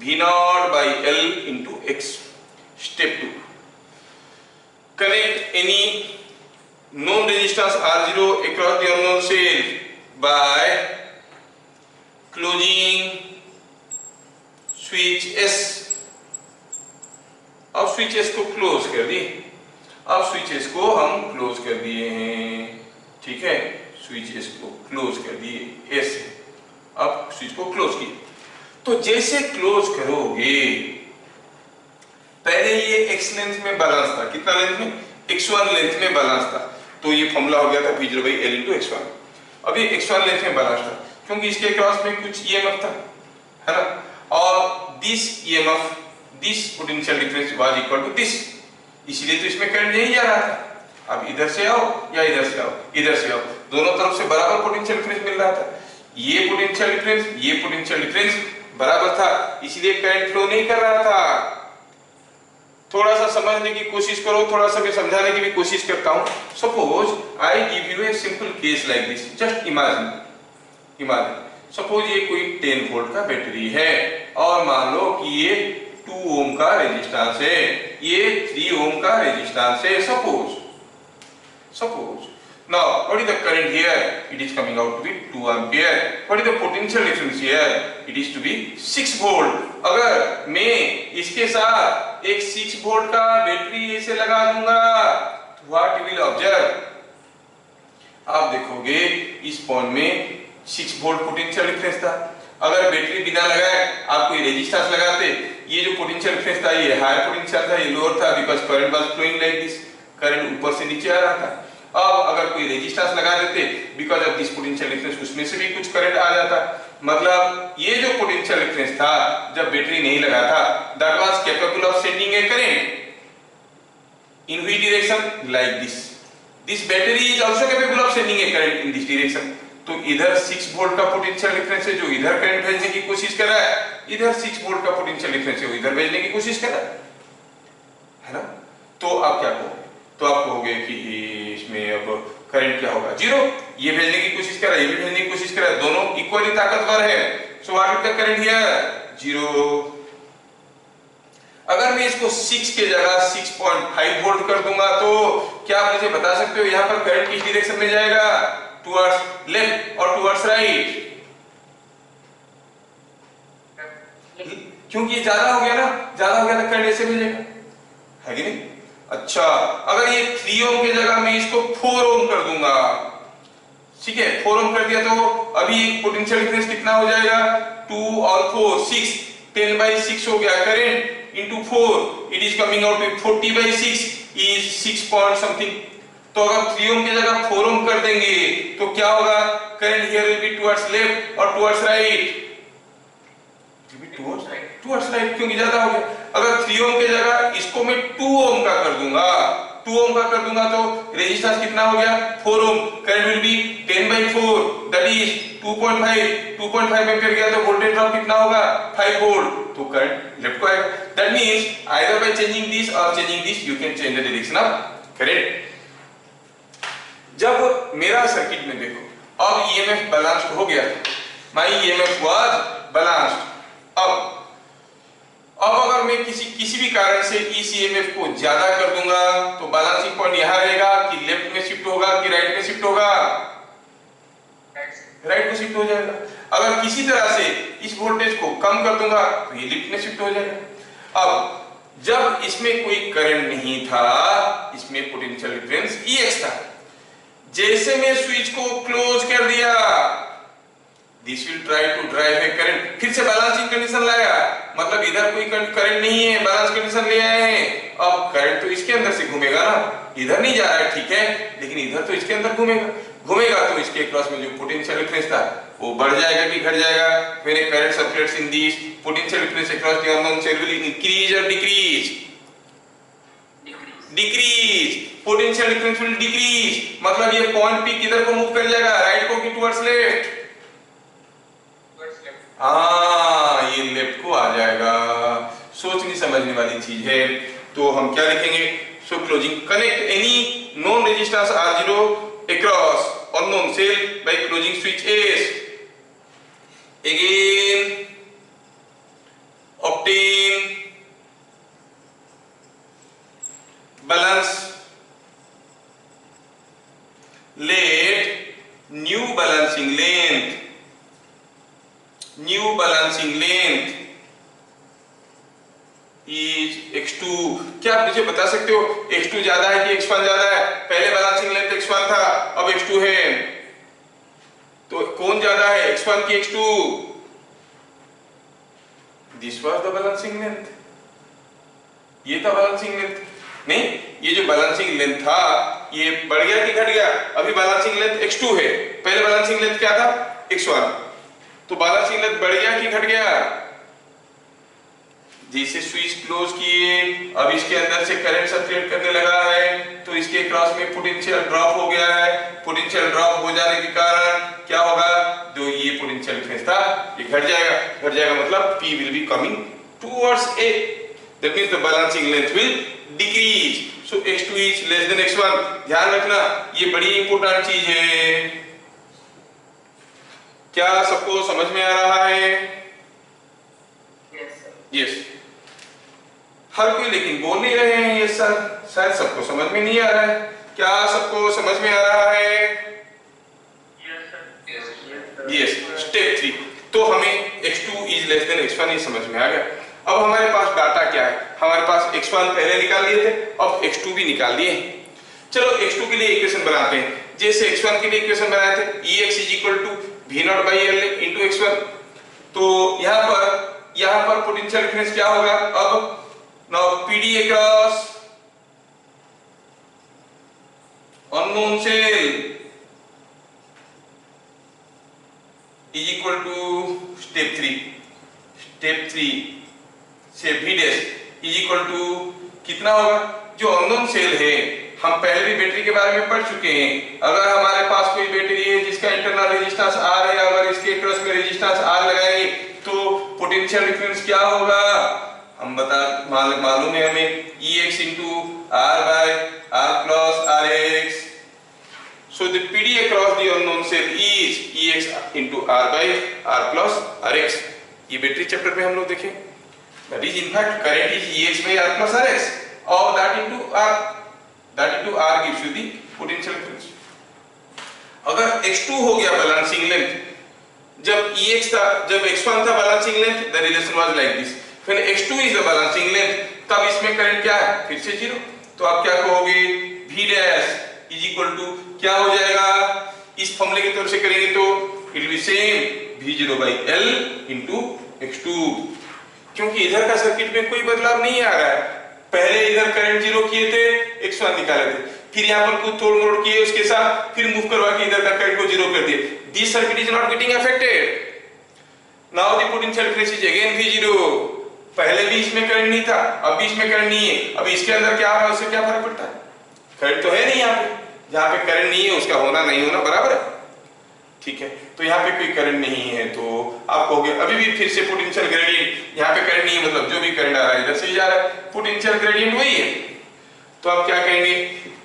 V0 by L into X। Step 2, connect any known resistance R0 across the unknown cell by closing switch S। अब स्विच S को क्लोज कर दिए, अब स्विच S को हम क्लोज कर दिए हैं। ठीक है, स्विच S को क्लोज कर दिए, S है, अब स्विच को क्लोज किए। तो जैसे क्लोज करोगे, पहले ये x लेंथ में बैलेंस था, कितना लेंथ में, x1 लेंथ में बैलेंस था, तो ये फॉर्मूला हो गया था V0 by L into x1। अब ये x1 लेंथ में बैलेंस था क्योंकि इसके क्रॉस में कुछ EMF था, है ना, और this EMF, this potential difference was equal to this, इसलिए तो इसमें करंट नहीं जा रहा था। अब इधर से आओ या इधर से आओ, इधर से आओ, दोनों तरफ से बराबर पोटेंशियल डिफरेंस मिल रहा था। ये पोटेंशियल डिफरेंस बराबर था, इसलिए करंट फ्लो नहीं कर रहा था। थोड़ा सा समझने की कोशिश करो, थोड़ा सा मैं समझाने की भी कोशिश करता हूं। Suppose I give U a simple case like this, just imagine suppose ये कोई 10 वोल्ट का बैटरी है और मान लो कि ये 2 ओम का रेजिस्टेंस है, ये 3 ओम का रेजिस्टेंस है, suppose now what is the current here, it is coming out to be 2 ampere। what is the potential difference here, it is to be 6 volt। अगर मैं इसके साथ एक 6 वोल्ट का बैटरी ऐसे लगा दूंगा तो what you will observe, आप देखोगे इस पॉइंट में 6 वोल्ट पोटेंशियल डिफरेंस था। अगर बैटरी बिना लगाए आप कोई रेजिस्टेंस लगाते, ये जो पोटेंशियल डिफरेंस था ये हायर पोटेंशियल था, ये लोअर था, because current was flowing like this, current ऊपर से नीचे आ रहा था। अब अगर कोई रेजिस्टेंस लगा देते, because of this potential difference, उसमें से भी कुछ करंट आ जाता। मतलब ये जो पोटेंशियल डिफरेंस था जब बैटरी नहीं लगा था, that was capable of sending A current in which direction, like this battery is also capable of sending A current in this direction. तो इधर 6 वोल्ट का पोटेंशियल डिफरेंस है जो इधर करंट भेजने की कोशिश कर रहा है, इधर 6 वोल्ट का पोटेंशियल डिफरेंस है वो इधर भेजने की कोशिश कर रहा है ना। तो आप क्या कहोगे, तो आप कहोगे कि इसमें अब करंट क्या होगा, 0। ये भेजने की कोशिश कर रहा है, ये भी भेजने की कोशिश कर रहा है, दोनों इक्वली ताकतवर है, सो what is the current here, 0। अगर मैं इसको 6 के जगह 6.5 वोल्ट कर दूंगा तो क्या आप मुझे बता सकते हो यहां पर करंट किस डायरेक्शन में जाएगा, टुवर्ड्स लेफ्ट और टुवर्ड्स राइट, क्योंकि ये ज्यादा हो गया ना, ज्यादा हो गया तो करंट ऐसे भेजेगा, है कि नहीं। अच्छा, अगर ये 3 ओम की जगह मैं इसको 4 ओम कर दूंगा, ठीक है, 4 ओम कर दिया तो अभी पोटेंशियल डिफरेंस कितना हो जाएगा, 2 और 4 6, 10/6 हो गया current into 4, it is coming out with 40/6 is 6 point something. तो अगर 3 ओम की जगह 4 ओम कर देंगे तो क्या होगा, current here will be towards left और टुवर्ड्स राइट, टुवर्ड्स राइट, क्योंकि ज्यादा हो गया। अगर 3 ओम की जगह इसको मैं 2 ओम का कर दूंगा, 2 ओम का कर दूंगा तो रेजिस्टेंस कितना हो गया, 4 ohm, current will be 10/4 that is 2.5 ampere गया तो वोल्टेज ड्रॉप कितना होगा, 5 वोल्ट, तो करंट लेफ्ट को आएगा। That means either by changing this और changing this you can change the direction of current. जब मेरा सर्किट में देखो अब ईएमएफ बैलेंस्ड हो गया, माय ईएमएफ वाज बैलेंस्ड। अब अगर मैं किसी भी कारण से इस ईएमएफ को ज्यादा कर दूंगा तो बैलेंसिंग पॉइंट यहां रहेगा कि लेफ्ट में शिफ्ट होगा कि राइट में शिफ्ट होगा, राइट में शिफ्ट हो जाएगा। अगर किसी तरह से इस वोल्टेज को कम कर दूंगा तो ये लिफ्ट में शिफ्ट हो जाएगा। अब जब इसमें कोई करंट नहीं था, इसमें पोटेंशियल डिफरेंस Ex था, जैसे मैं स्विच को क्लोज कर दिया, this will try to drive a current, फिर से बैलेंसिंग कंडीशन लाया, मतलब इधर कोई करंट नहीं है, बैलेंस कंडीशन ले आए हैं। अब करंट तो इसके अंदर से घूमेगा ना, इधर नहीं जा रहा है ठीक है, लेकिन इधर तो इसके अंदर घूमेगा तो इसके क्रॉस में जो पोटेंशियल डिफरेंस था वो बढ़ जाएगा कि घट जाएगा। When a current circulates in this potential difference across the unknown cell will increase और decrease, potential difference will decrease, मतलब ये पॉइंट पी किधर को मूव कर जाएगा, राइट को कि टुवर्ड्स लेफ्ट, हाँ ये लेफ्ट को आ जाएगा। सोचनी समझने वाली चीज है। तो हम क्या लिखेंगे, सो closing connect any non resistance R0 across unknown cell by closing switch S, again obtain balance, let new balancing length is x2। क्या आप मुझे बता सकते हो x2 ज्यादा है कि x1 ज्यादा है? पहले बैलेंसिंग लेंथ x1 था, अब x2 है, तो कौन ज्यादा है, x1 की x2? This was the balancing length, ये था बैलेंसिंग लेंथ। नहीं, ये जो बैलेंसिंग लेंथ था ये बढ़ गया कि घट गया? अभी बैलेंसिंग लेंथ x2 है, पहले बैलेंसिंग लेंथ क्या था, x1, तो बैलेंसिंग लेंथ बढ़ गया कि घट गया? जैसे स्विच क्लोज किए, अब इसके अंदर से करंट सर्कुलेट करने लगा है तो इसके क्रॉस में पोटेंशियल ड्रॉप हो गया है। पोटेंशियल ड्रॉप हो जाने के कारण क्या होगा, जो ये पोटेंशियल डिफरेंस था ये घट जाएगा मतलब P will be coming towards A, that means the balancing length will decrease, so x2 is less than x1। ध्यान रखना ये बड़ी इंपॉर्टेंट चीज है। क्या सबको समझ में आ रहा है? यस। हर कोई लेकिन बोल नहीं रहे हैं ये सर, शायद सबको समझ में नहीं आ रहा है। क्या सबको समझ में आ रहा है? यस। स्टेप 3, तो हमें x2 is less than x1 ये समझ में आ गया। अब हमारे पास डाटा क्या है, हमारे पास x1 पहले निकाल लिए थे, अब x2 भी निकाल लिए। चलो x2 के लिए इक्वेशन बनाते हैं, जैसे x1 के लिए इक्वेशन बनाए थे Ex V0/L into x1। तो यहाँ पर पोटेंशियल डिफरेंस क्या होगा, अब now PD across unknown cell is equal to step 3 से V dash is equal to कितना होगा, जो अननोन सेल है हम पहले भी बैटरी के बारे में पढ़ चुके हैं। अगर हमारे पास कोई बैटरी है जिसका इंटरनल रेजिस्टेंस R है, अगर इसके क्रॉस में रेजिस्टेंस R लगाएंगे तो पोटेंशियल डिफरेंस क्या होगा, हम मालूम है हमें Ex into R by R plus Rx, so the PD across the unknown cell is Ex into R by R plus Rx। ये बैटरी चैप्टर में हम लोग देखें, that is in fact current is Ex by R plus Rx और that into R gives you the potential difference। अगर x2 हो गया balancing length, जब Ex था, जब x1 था balancing length, the relation was like this, फिर x2 is the balancing length, तब इसमें करंट क्या है, फिर से 0। तो आप क्या कहोगे, V dash is equal to क्या हो जाएगा, इस फॉर्मूले की तरफ से करेंगे तो it will be same V0/L into x2, क्योंकि इधर का सर्किट में कोई बदलाव नहीं आ रहा है। पहले इधर करंट 0 किए थे, x1 निकाले थे, फिर यहाँ पर कुछ तोड़ मोड़ किए उसके साथ, फिर मूव करवा के इधर का करंट को 0 कर दिए। This circuit is not getting affected. Now the potential difference is again V0। पहले भी इसमें करंट नहीं था, अब भी इसमें करंट नहीं है, अब इसके अंदर क्या है उससे क्या फर्क पड़ता है, करंट तो है नहीं यहाँ पे, जहाँ पे करंट नहीं है उसका होना नहीं होना बराबर है, ठीक है। तो यहाँ पे कोई करंट नहीं है तो आप कहोगे अभी भी फिर से पोटेंशियल ग्रेडियंट, यहाँ पे करंट नहीं है मतलब जो भी करंट आ रहा है इधर से ही जा रहा है, पोटेंशियल ग्रेडियंट वही है। तो आप क्या कहेंगे,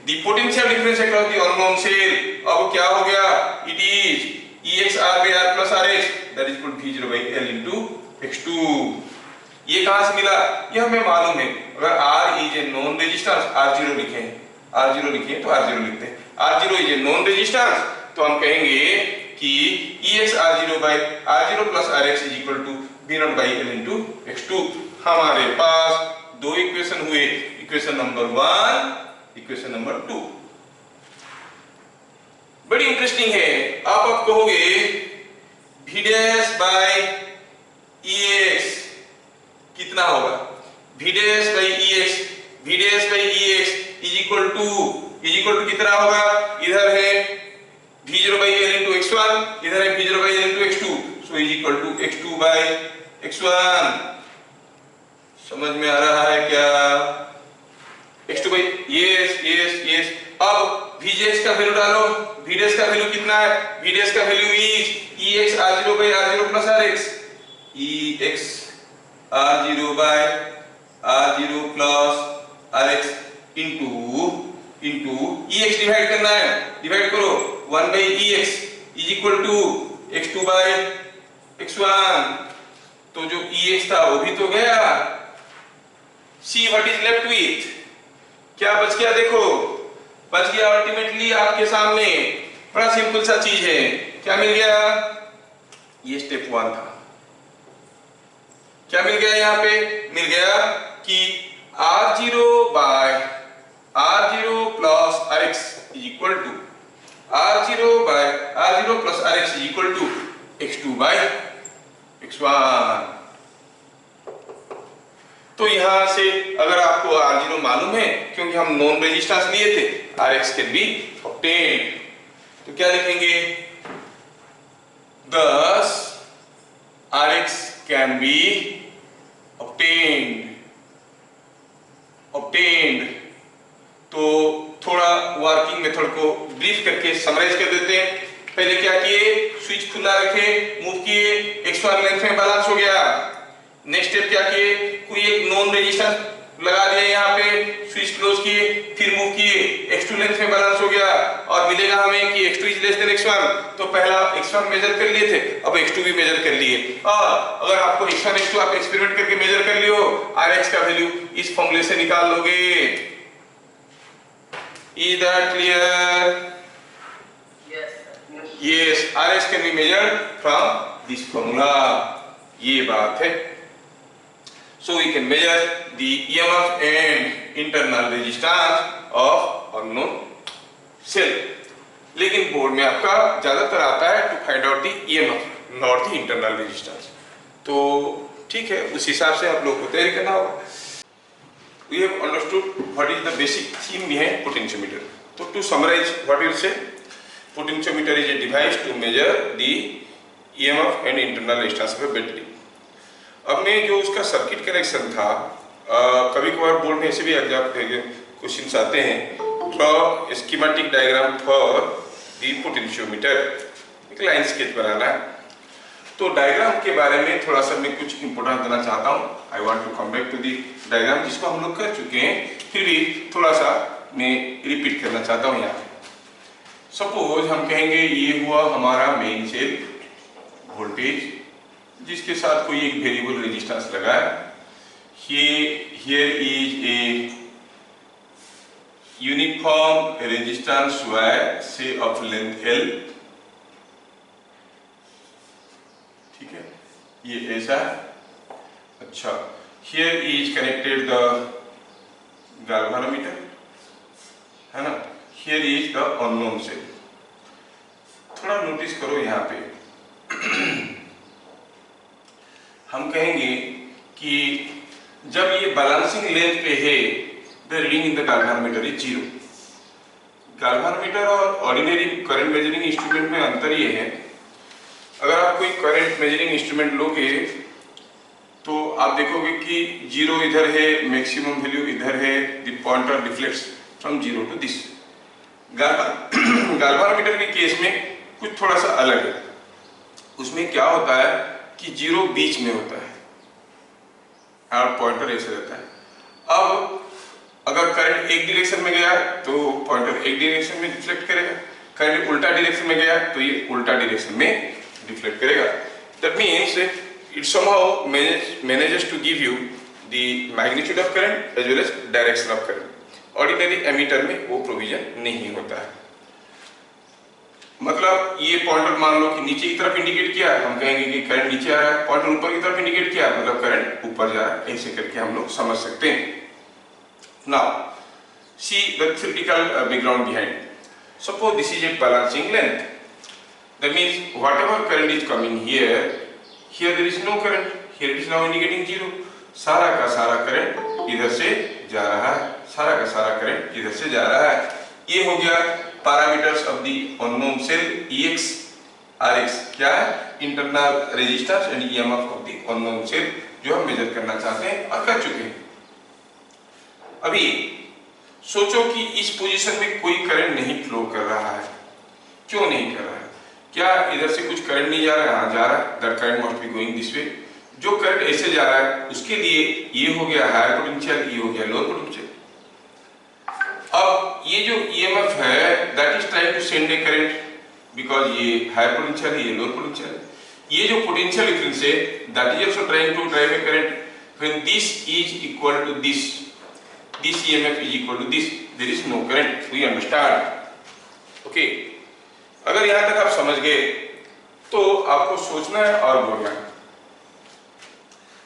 the potential difference across the unknown cell, अब क्या हो गया, it is Ex R by R plus Rx that is equal to V0/L into x2। ये कहां से मिला, ये हमें मालूम है, अगर R is a non resistance, R0 लिखे तो R0 लिखते हैं, R0 is a non resistance, तो हम कहेंगे कि EX R0 by R0 plus RX is equal to V0 by L into X2। हमारे पास दो इक्वेशन हुए, इक्वेशन नंबर 1, इक्वेशन नंबर 2। बड़ी इंटरेस्टिंग है। आप कहोगे V डैश बाय EX कितना होगा? V dash by EX, V dash by EX is equal to कितना होगा? इधर है V0 by L into X1, इधर है V0 by L into X2, so is equal to X2 by X1। समझ में आ रहा है क्या? X2 by yes। अब Vj का वैल्यू डालो। Vd का वैल्यू कितना है? Vd का value is EX R0 by R0 plus RX, EX R0 by R0 plus RX into EX divide करना है, डिवाइड करो 1 by EX is equal to X2 by X1। तो जो EX था वो भी तो गया। See what is left with, क्या बच गया? देखो बच गया अल्टीमेटली आपके सामने बड़ा सिंपल सा चीज है। क्या मिल गया? ये स्टेप 1 था। क्या मिल गया? यहाँ पे मिल गया कि R0 by R0 plus RX is equal to R0 by R0 plus RX is equal to X2 by X1। तो यहां से अगर आपको R0 मालूम है, क्योंकि हम नॉन रेजिस्टेंस लिए थे, RX can be obtained, तो क्या लिखेंगे? Thus RX can be obtained। तो थोड़ा वर्किंग मेथड को ब्रीफ करके समराइज कर देते हैं। पहले क्या किए? स्विच खुला रखे, मूव किए, X1 लेंथ में बैलेंस हो गया। नेक्स्ट स्टेप क्या किए? कोई एक नॉन रेजिस्टेंस लगा दिया यहाँ पे, स्विच क्लोज किए, फिर मूव किए, X2 लेंथ में बैलेंस हो गया और मिलेगा हमें कि X2 is less than X1। तो पहला X1 मेजर कर लिए थे, अब X2 भी मेजर कर लिए। और अगर आपको X1 X2 आप एक्सपेरिमेंट करके मेजर कर लियो, RX का वैल्यू इस फॉर्मूले से निकाल लोगे। Is that clear? Yes, RX can be measured from this formula। ये बात है। So we can measure the EMF and internal resistance of unknown cell। लेकिन बोर्ड में आपका ज्यादातर आता है to find out the EMF, not the internal resistance। तो ठीक है, उस हिसाब से आप लोग को तैयारी करना होगा। We have understood what is the basic theme behind potentiometer। So to summarize what we will say, potentiometer is a device to measure the EMF and internal resistance of a battery। अब में जो उसका circuit connection था, कभी कभार board में ऐसे भी एग्जाम क्वेश्चंस आते हैं, draw schematic diagram for the potentiometer, एक लाइन स्केच बनाना है। तो डायग्राम के बारे में थोड़ा सा मैं कुछ इंपोर्टेंट देना चाहता हूँ। I want to come back to the diagram जिसको हम लोग कर चुके हैं, फिर भी थोड़ा सा मैं रिपीट करना चाहता हूँ। यहाँ सपोज हम कहेंगे ये हुआ हमारा मेन सेल वोल्टेज, जिसके साथ कोई एक वेरिएबल रेजिस्टेंस लगा है। Here is a uniform resistance wire से ऑफ लेंथ L, ठीक है, ये ऐसा है। अच्छा, here is connected the galvanometer, है ना। Here is the unknown cell. थोड़ा नोटिस करो यहाँ पे हम कहेंगे कि जब ये बैलेंसिंग लेंथ पे है, the reading in the galvanometer is 0। Galvanometer और ऑर्डिनरी करंट मेजरिंग इंस्ट्रूमेंट में अंतर ये है, अगर आप कोई करंट मेजरिंग इंस्ट्रूमेंट लोगे तो आप देखोगे कि 0 इधर है, मैक्सिमम वैल्यू इधर है, the pointer deflects from 0 to this. Galvanometer के केस में कुछ थोड़ा सा अलग है। उसमें क्या होता है कि 0 बीच में होता है और पॉइंटर ऐसे रहता है। अब अगर करंट एक डायरेक्शन में गया तो पॉइंटर एक डायरेक्शन में डिफ्लेक्ट करेगा, करंट उल्टा डायरेक्शन में गया तो ये उल्टा डायरेक्शन में डिफ्लेक्ट करेगा। That means it somehow manages to give you the magnitude of current as well as direction of current। Ordinary ammeter में वो प्रोविजन नहीं होता है। मतलब ये पॉइंटर मान लो कि नीचे की तरफ इंडिकेट किया है, हम कहेंगे कि करंट नीचे आ रहा है। पॉइंटर ऊपर की तरफ इंडिकेट किया है, मतलब करंट ऊपर जा रहा है। ऐसे करके हम लोग समझ सकते हैं। Now see the theoretical background behind. Suppose this is a balancing length. That means whatever current is coming here, here there is no current. Here it is now indicating 0. सारा का सारा करंट इधर से जा रहा है, सारा का सारा करंट इधर से जा रहा है। ये हो गया parameters of the unknown cell Ex, Rx क्या है? Internal resistance and EMF of the unknown cell, जो हम मेजर करना चाहते हैं और कर चुके हैं। अभी सोचो कि इस पोजीशन में कोई करंट नहीं फ्लो कर रहा है। क्यों नहीं कर रहा है? क्या इधर से कुछ करंट नहीं जा रहा है? हाँ जा रहा है। That current must be going this way. जो करंट ऐसे जा रहा है उसके लिए ये हो गया हायर पोटेंशियल, ये हो गया लोअर पोटेंशियल। अब ये जो ईएमएफ है that is trying to send a current, because ये हायर पोटेंशियल है, ये लोअर पोटेंशियल है। ये जो पोटेंशियल डिफरेंस है that is also trying to drive a current. When this is equal to this, this EMF is equal to this, there is no current. We understand? Okay. अगर यहाँ तक आप समझ गए तो आपको सोचना है और बोलना है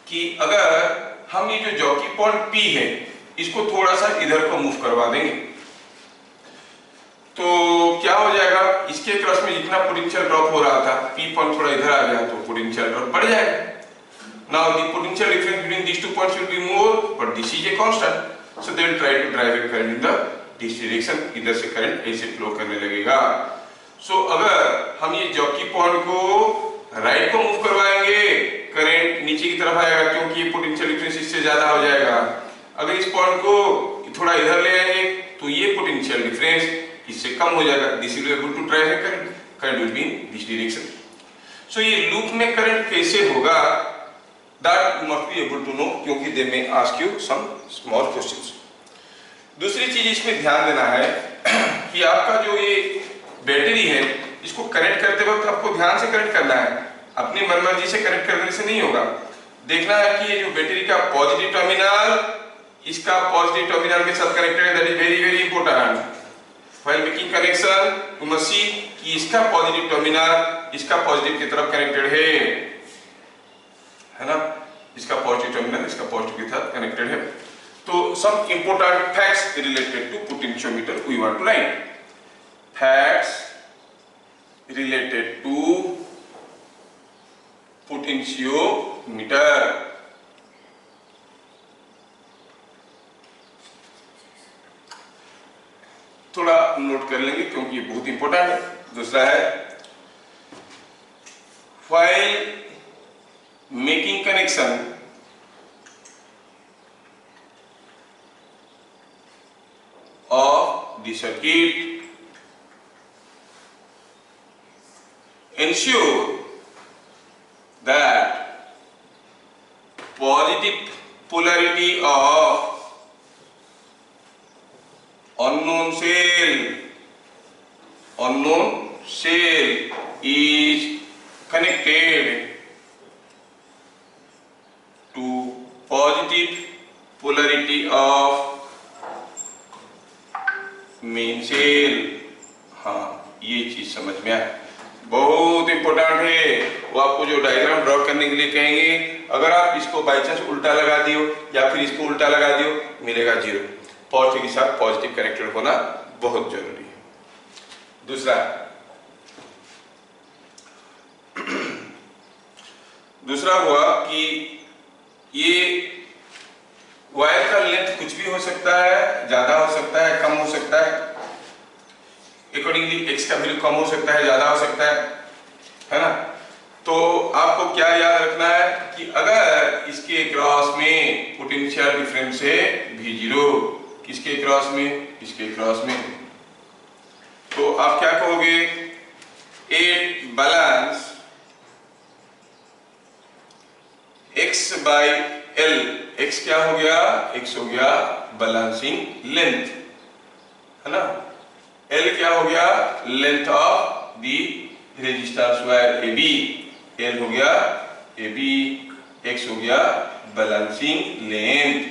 कि अगर हम ये जो जॉकी पॉइंट P है इसको थोड़ा सा इधर को मूव करवा देंगे तो क्या हो जाएगा? इसके क्रॉस में जितना पोटेंशियल ड्रॉप हो रहा था, P पॉइंट थोड़ा इधर आ गया तो पोटेंशियल ड्रॉप बढ़ जाएगा। Now the potential difference between these two points will be more, but this is a constant. So they will try to drive a current in the this direction. इधर से current ऐसे flow करने लगेगा। So अगर हम ये jockey point को right को मूव करवाएंगे, करंट नीचे की तरफ आएगा क्योंकि ये पोटेंशियल डिफरेंस इससे ज्यादा हो जाएगा। अगर इस पॉइंट को थोड़ा इधर ले आएंगे तो ये पोटेंशियल डिफरेंस इससे कम हो जाएगा। This will be able to drive a current. Current will be in this direction. So ये लूप में करंट कैसे होगा? That you must be able to know, क्योंकि they may ask you some small questions. दूसरी चीज इसमें ध्यान देना है कि आपका जो ये बैटरी है इसको कनेक्ट करते वक्त आपको ध्यान से कनेक्ट करना है, अपनी मनमर्जी से कनेक्ट करने से नहीं होगा। देखना है कि ये जो बैटरी का पॉजिटिव टर्मिनल इसका पॉजिटिव टर्मिनल के साथ कनेक्टेड है। That is very very important. While making connection you must see कि इसका पॉजिटिव टर्मिनल इसका पॉजिटिव की तरफ कनेक्टेड है ना, इसका पॉजिटिव टर्मिनल इसका पॉजिटिव के साथ कनेक्टेड है। तो some important facts related to potentiometer we want to write. Facts related to potentiometer. थोड़ा नोट कर लेंगे क्योंकि ये बहुत इंपॉर्टेंट है। दूसरा है while making connection of the circuit, ensure that positive polarity of unknown cell is connected to positive polarity of main cell. हाँ ये चीज समझ में आया, बहुत इंपॉर्टेंट है। वो आपको जो डायग्राम ड्रॉ करने के लिए कहेंगे, अगर आप इसको बाई चांस उल्टा लगा दियो या फिर इसको उल्टा लगा दियो मिलेगा 0। पॉजिटिव के साथ पॉजिटिव कनेक्टेड होना बहुत जरूरी है। दूसरा हुआ कि ये वायर का लेंथ कुछ भी हो सकता है, ज्यादा हो सकता है, कम हो सकता है। अकॉर्डिंगली एक्स का वैल्यू कम हो सकता है, ज्यादा हो सकता है ना। तो आपको क्या याद रखना है कि अगर इसके क्रॉस में पोटेंशियल डिफरेंस है V0, किसके क्रॉस में? इसके क्रॉस में, तो आप क्या कहोगे? At balance x by L। x क्या हो गया? x हो गया बैलेंसिंग लेंथ, है ना। L क्या हो गया? Length of the resistance wire AB। L हो गया AB, x हो गया बैलेंसिंग लेंथ।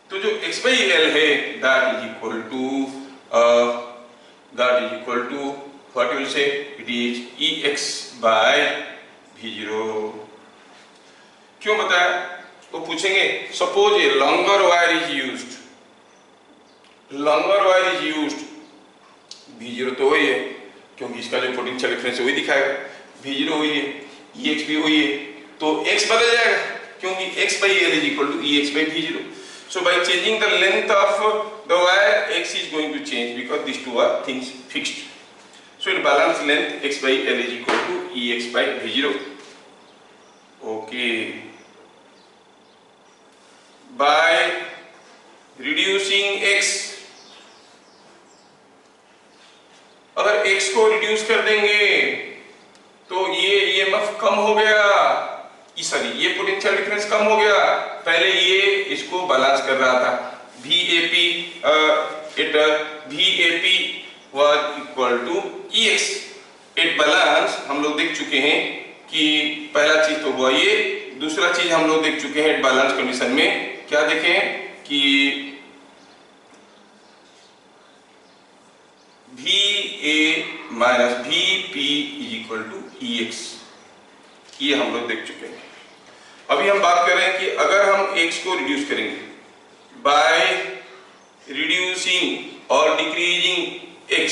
तो जो x बाई L है that is equal to that is equal to what you will say, it is Ex by V0. क्यों बताया? तो पूछेंगे suppose a longer wire is used, longer wire is used, V0 तो वही है क्योंकि इसका जो पोटेंशियल डिफरेंस है वही दिखाएगा, V0 वही है, Ex भी वही है, तो X बदल जाएगा क्योंकि X by L is equal to Ex by V0. So by changing the length of the wire, X is going to change because these two are things fixed. So in balance length, X by L is equal to Ex by V0. Okay. By reducing X, अगर X को reduce कर देंगे तो ये EMF कम हो गया, sorry ये potential difference कम हो गया। पहले ये इसको बैलेंस कर रहा था, VAP was equal to Ex at balance. हम लोग देख चुके हैं कि पहला चीज तो हुआ ये, दूसरा चीज हम लोग देख चुके हैं एट बैलेंस कंडीशन में, क्या देखें कि VA minus VP is equal to EX, ये हम लोग देख चुके हैं। अभी हम बात कर रहे हैं कि अगर हम X को रिड्यूस करेंगे बाय रिड्यूसिंग और decreasing X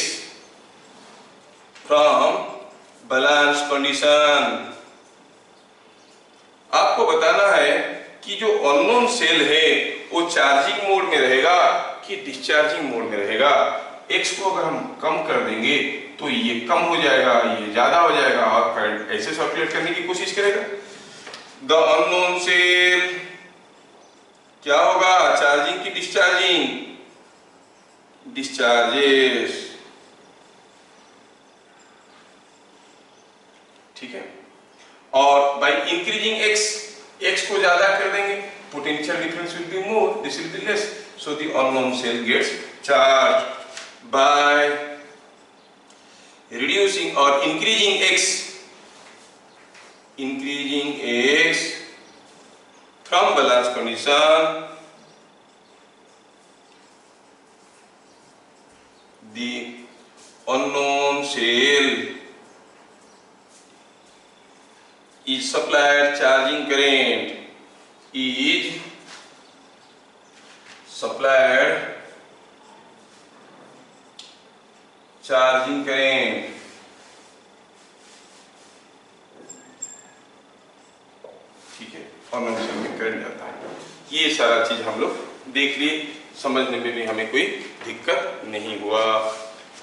from balance condition, आपको बताना है कि जो अननोन सेल है वो चार्जिंग मोड में रहेगा कि डिस्चार्जिंग मोड में रहेगा। X को अगर हम कम कर देंगे तो ये कम हो जाएगा, ये ज्यादा हो जाएगा और करंट ऐसे सर्कुलेट करने की कोशिश करेगा। द अननोन सेल क्या होगा, चार्जिंग की डिस्चार्जिंग, डिस्चार्जेस, ठीक है। और बाय इंक्रीजिंग X को ज्यादा कर देंगे, potential difference will be more, this will be less, so the unknown cell gets charge. By reducing or increasing X from balance condition, the unknown cell is supplied charging current, is supplied charging current, ठीक है, और notion में current जाता है। ये सारा चीज हम लोग देख लिए, समझने में भी हमें कोई दिक्कत नहीं हुआ,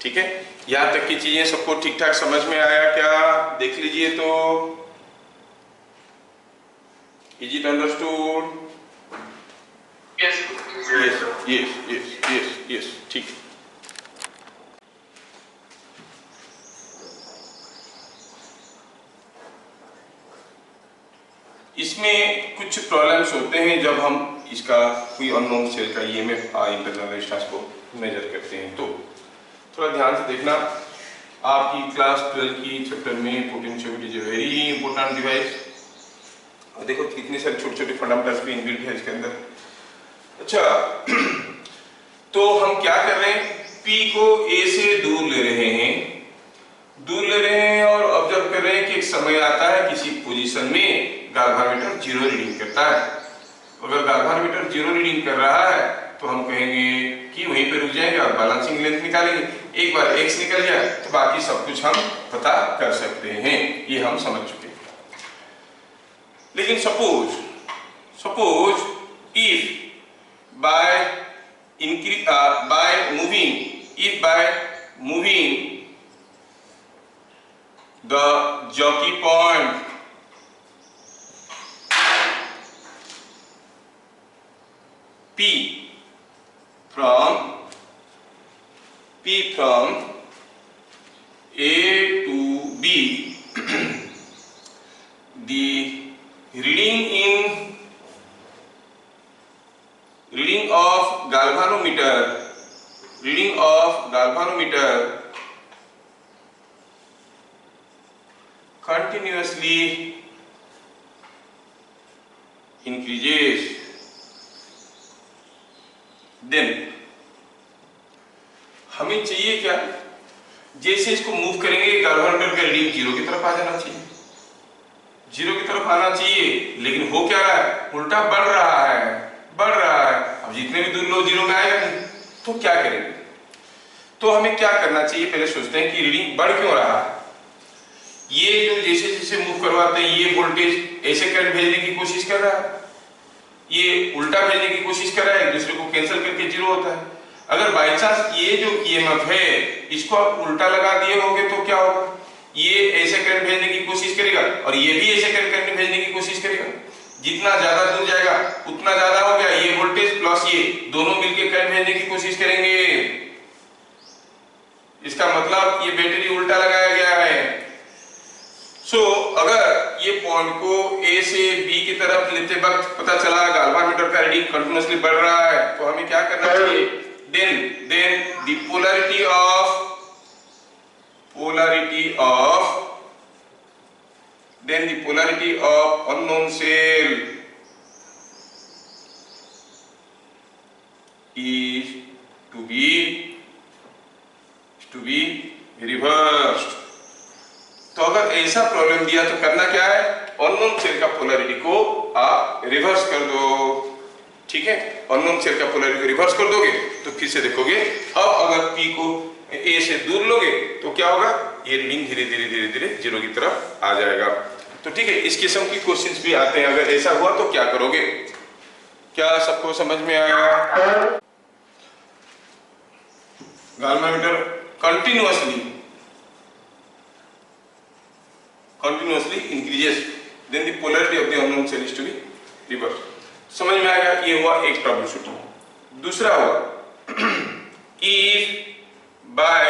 ठीक है। यहाँ तक की चीजें सबको ठीक ठाक समझ में आया क्या? देख लीजिए तो, is it understood? Yes yes yes yes yes yes, ठीक है। इसमें कुछ प्रॉब्लम्स होते हैं जब हम इसका कोई अननोन सेल का EMF इंटरनल रेजिस्टेंस को मेजर करते हैं, तो थोड़ा ध्यान से देखना। आपकी क्लास 12 की चैप्टर में potentiometer is a very important device, और देखो कितने सारे छोटे छोटे फंडामेंटल्स भी इनबिल्ट है इसके अंदर। अच्छा, तो हम क्या कर रहे हैं, P को A से दूर ले रहे हैं और ऑब्जर्व कर रहे हैं कि एक समय आता है किसी पोजीशन में गाल्वानोमीटर जीरो रीडिंग करता है। अगर गाल्वानोमीटर जीरो रीडिंग कर रहा है तो हम कहेंगे कि वहीं पे रुक जाएंगे और बैलेंसिंग लेंथ निकालेंगे। एक बार X निकल जाए तो बाकी सब कुछ हम पता कर सकते हैं, ये हम समझ चुके हैं। लेकिन suppose if by moving the jockey point P from A to B, the reading of galvanometer continuously increases, then हमें चाहिए क्या, जैसे इसको मूव करेंगे गाल्वानोमीटर का रीडिंग जीरो की तरफ आ जाना चाहिए, जीरो की तरफ आना चाहिए, लेकिन हो क्या रहा है, उल्टा बढ़ रहा है, बढ़ रहा है। अब जितने भी दूर लो जीरो में आएगा नहीं, तो क्या करेंगे, तो हमें क्या करना चाहिए, पहले सोचते हैं कि रीडिंग बढ़ क्यों रहा है। ये जो जैसे जैसे मूव करवाते हैं ये वोल्टेज ऐसे करंट भेजने की कोशिश कर रहा है, ये उल्टा भेजने की कोशिश कर रहा है, एक दूसरे को कैंसिल करके जीरो होता है। अगर बाई चांस ये जो ईएमएफ है इसको आप उल्टा लगा दिए होंगे तो क्या होगा, ये ऐसे करंट भेजने की कोशिश करेगा और ये भी ऐसे करंट भेजने की कोशिश करेगा। जितना ज्यादा दूर जाएगा उतना ज्यादा हो गया, ये वोल्टेज प्लस ये दोनों मिलकर करंट भेजने की कोशिश करेंगे। इसका मतलब ये बैटरी उल्टा लगाया गया है। अगर ये पॉइंट को ए से बी की तरफ लेते वक्त पता चला गाल्वानोमीटर का रीडिंग कंटिन्यूअसली बढ़ रहा है, तो हमें क्या करना चाहिए, then the polarity of unknown cell is to be reversed। तो अगर ऐसा प्रॉब्लम दिया तो करना क्या है, अननोन सेल का पोलैरिटी को आप रिवर्स कर दो, ठीक है। अननोन सेल का पोलैरिटी को रिवर्स कर दोगे तो फिर से देखोगे, अब अगर P को A से दूर लोगे तो क्या होगा, ये रीडिंग धीरे धीरे जीरो की तरफ आ जाएगा। तो ठीक है, इस किस्म की क्वेश्चंस भी आते हैं। अगर ऐसा हुआ तो क्या करोगे, क्या सबको समझ में आया। Galvanometer continuously increases, then the polarity of the unknown cell is to be reversed। समझ में आएगा, ये हुआ एक ट्रबल शूटिंग। दूसरा हुआ if by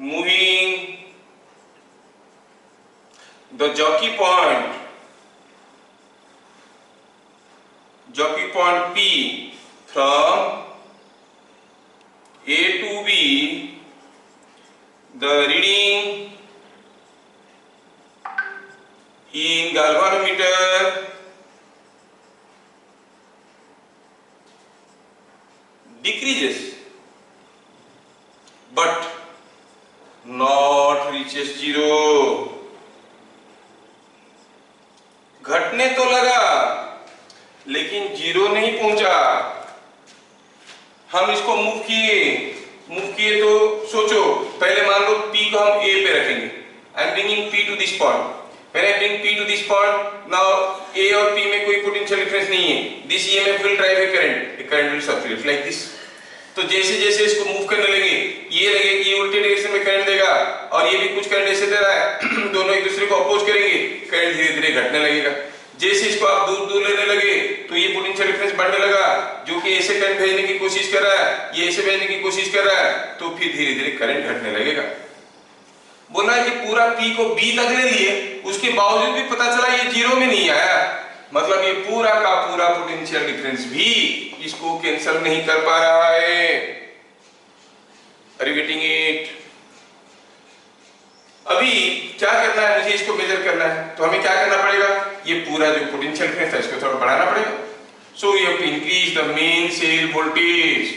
moving the jockey point P from A to B, the reading in galvanometer decreases but not reaches zero। घटने तो लगा लेकिन जीरो नहीं पहुंचा। हम इसको मूव किए तो सोचो, पहले मान लो P को हम A पे रखेंगे, I am bringing P to this point, when I bring P to this point, now A और P में कोई पोटेंशियल डिफरेंस नहीं है, this EMF will drive a current will circulate like this. तो जैसे जैसे इसको मूव करने लगे, ये लगे कि ये उल्टे डायरेक्शन में करंट देगा और ये भी कुछ करंट ऐसे दे रहा है, दोनों एक दूसरे को अपोज करेंगे, करंट धीरे धीरे घटने लगेगा। जैसे इसको आप दूर दूर लेने लगे तो ये पोटेंशियल डिफरेंस बढ़ने लगा, जो कि ऐसे करंट भेजने की कोशिश कर रहा है, ये ऐसे भेजने की कोशिश कर रहा है, तो फिर धीरे धीरे करंट घटने लगेगा। बोला कि पूरा P को B तक ले लिए, उसके बावजूद भी पता चला ये जीरो में नहीं आया, मतलब ये पूरा का पूरा पोटेंशियल डिफरेंस भी इसको कैंसिल नहीं कर पा रहा है। Are you getting it? अभी क्या करना है, मुझे इसको मेजर करना है, तो हमें क्या करना पड़ेगा, ये पूरा जो पोटेंशियल डिफरेंस है इसको थोड़ा बढ़ाना पड़ेगा। So you have to increase the main cell voltage.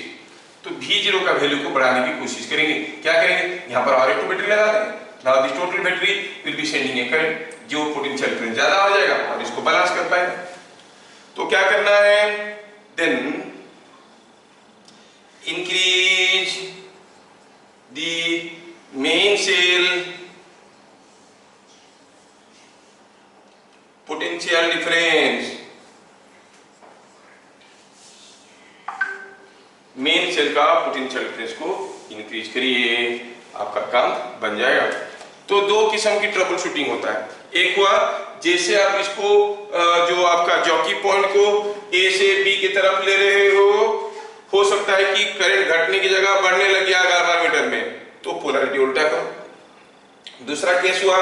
तो V0 का वैल्यू को बढ़ाने की कोशिश करेंगे। क्या करेंगे, यहाँ पर R2 बैटरी लगा देंगे, now this total battery will be sending A current, जो पोटेंशियल डिफरेंस ज्यादा हो जाएगा और इसको बैलेंस कर पाएगा। तो क्या करना है, then increase the main cell potential difference, main cell का पोटेंशियल डिफरेंस को इंक्रीज करिए, आपका काम बन जाएगा। तो दो किस्म की ट्रबल शूटिंग होता है। एक हुआ जैसे आप इसको जो आपका जॉकी पॉइंट को ए से बी की तरफ ले रहे हो सकता है कि करंट घटने की जगह बढ़ने लग गया गाल्वानोमीटर में, तो पोलैरिटी उल्टा करो। दूसरा केस हुआ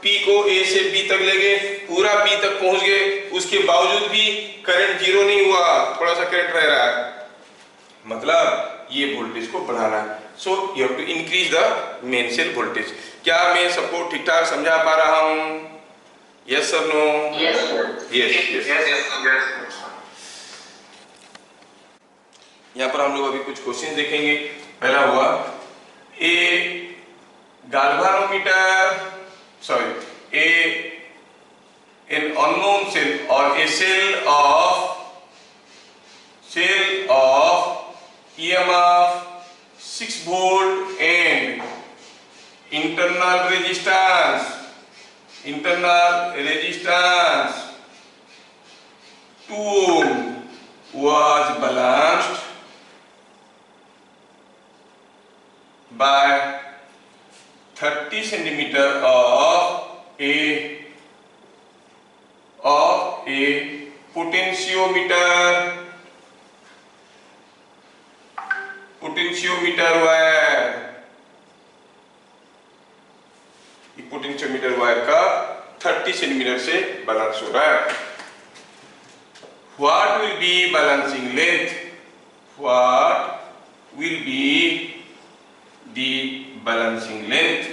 P को A से B तक ले गए, पूरा B तक पहुंच गए, उसके बावजूद भी करंट जीरो नहीं हुआ, थोड़ा सा करंट रह रहा है, मतलब ये वोल्टेज को बढ़ाना है। So you have to increase the main cell voltage. क्या मैं सबको ठीक ठाक समझा पा रहा हूं, यस और नो? यस। यहाँ पर हम लोग अभी कुछ क्वेश्चन देखेंगे। पहला हुआ A galvanometer, sorry, an unknown cell or a cell of EMF 6 volt and internal resistance 2 ohm was balanced by 30 centimeter of a potentiometer wire, potentiometer wire का 30 सेंटीमीटर से बैलेंस हो रहा है। What will be balancing length? What will be the balancing length?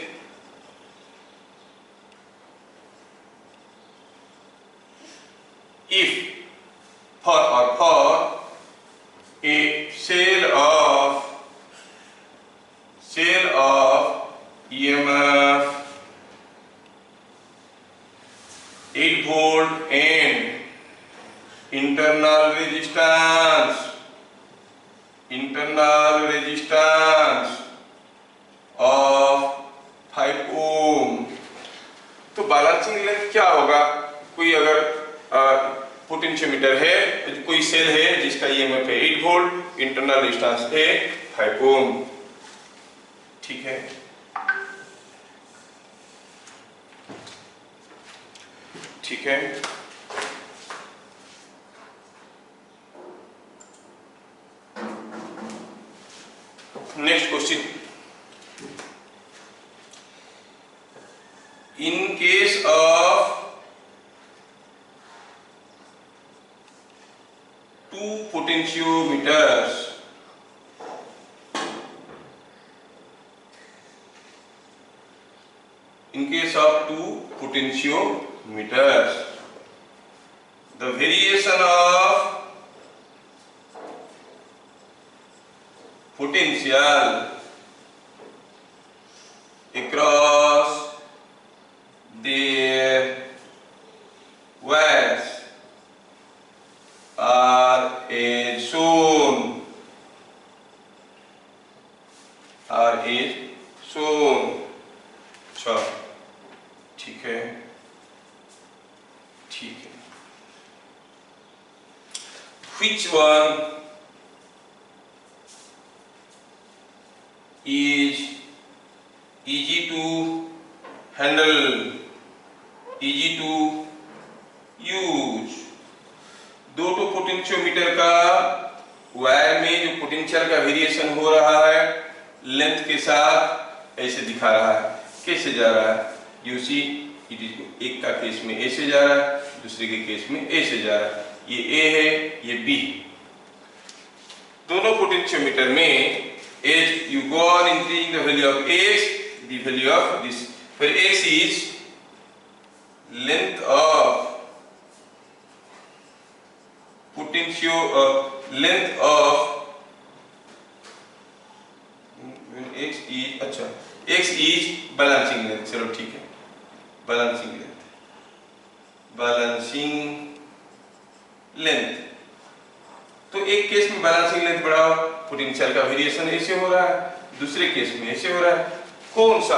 If for a cell of EMF 8 volt and internal resistance of 5 ohm, तो balancing length क्या होगा? कोई अगर पोटेंशियोमीटर है, कोई सेल है जिसका ईएमएफ है 8 वोल्ट, इंटरनल रेजिस्टेंस है 5 ओम, ठीक है। ठीक है, next question. In case of two potentiometers, the variation of potential across their wires are as shown. अच्छा, ठीक है, ठीक है। Which one is easy to handle, easy to use? दो तो पोटेंशियोमीटर का वायर में जो पोटेंशियल का वेरिएशन हो रहा है लेंथ के साथ ऐसे दिखा रहा है, कैसे जा रहा है? यू सी इट इज, एक का केस में ए से जा रहा है, दूसरे के केस में ए से जा रहा है, ये ए है, ये बी। दोनों पोटेंशियोमीटर में as you go on increasing the value of x, the value of this, where x is length of length of x is, अच्छा, x is balancing length, चलो ठीक है, balancing length। तो एक केस में balancing length बढ़ाओ, potential का variation ऐसे हो रहा है, दूसरे केस में ऐसे हो रहा है, कौन सा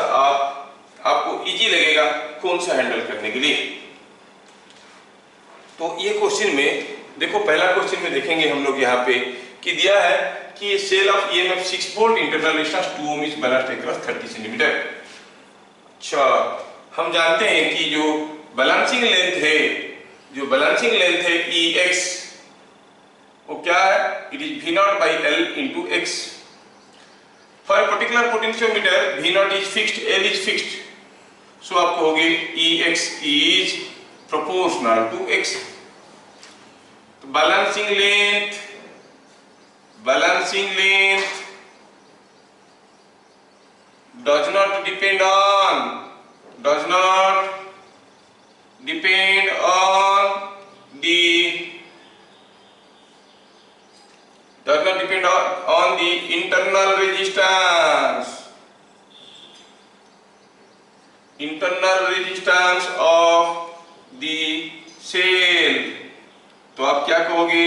आपको इजी लगेगा, कौन सा हैंडल करने के लिए? तो ये क्वेश्चन में देखो, पहला क्वेश्चन में देखेंगे हम लोग यहाँ पे कि दिया है कि cell of EMF 6 volt, internal resistance 2 ohm is balanced across 30 centimetre. अच्छा, हम जानते हैं कि जो बैलेंसिंग लेंथ है EX, वो क्या है? It is V0 by L into X। For a particular potentiometer V0 is fixed, L is fixed, so आपको होगी EX is proportional to X। तो balancing length does not depend on the internal resistance internal resistance of the cell, तो आप क्या कहोगे,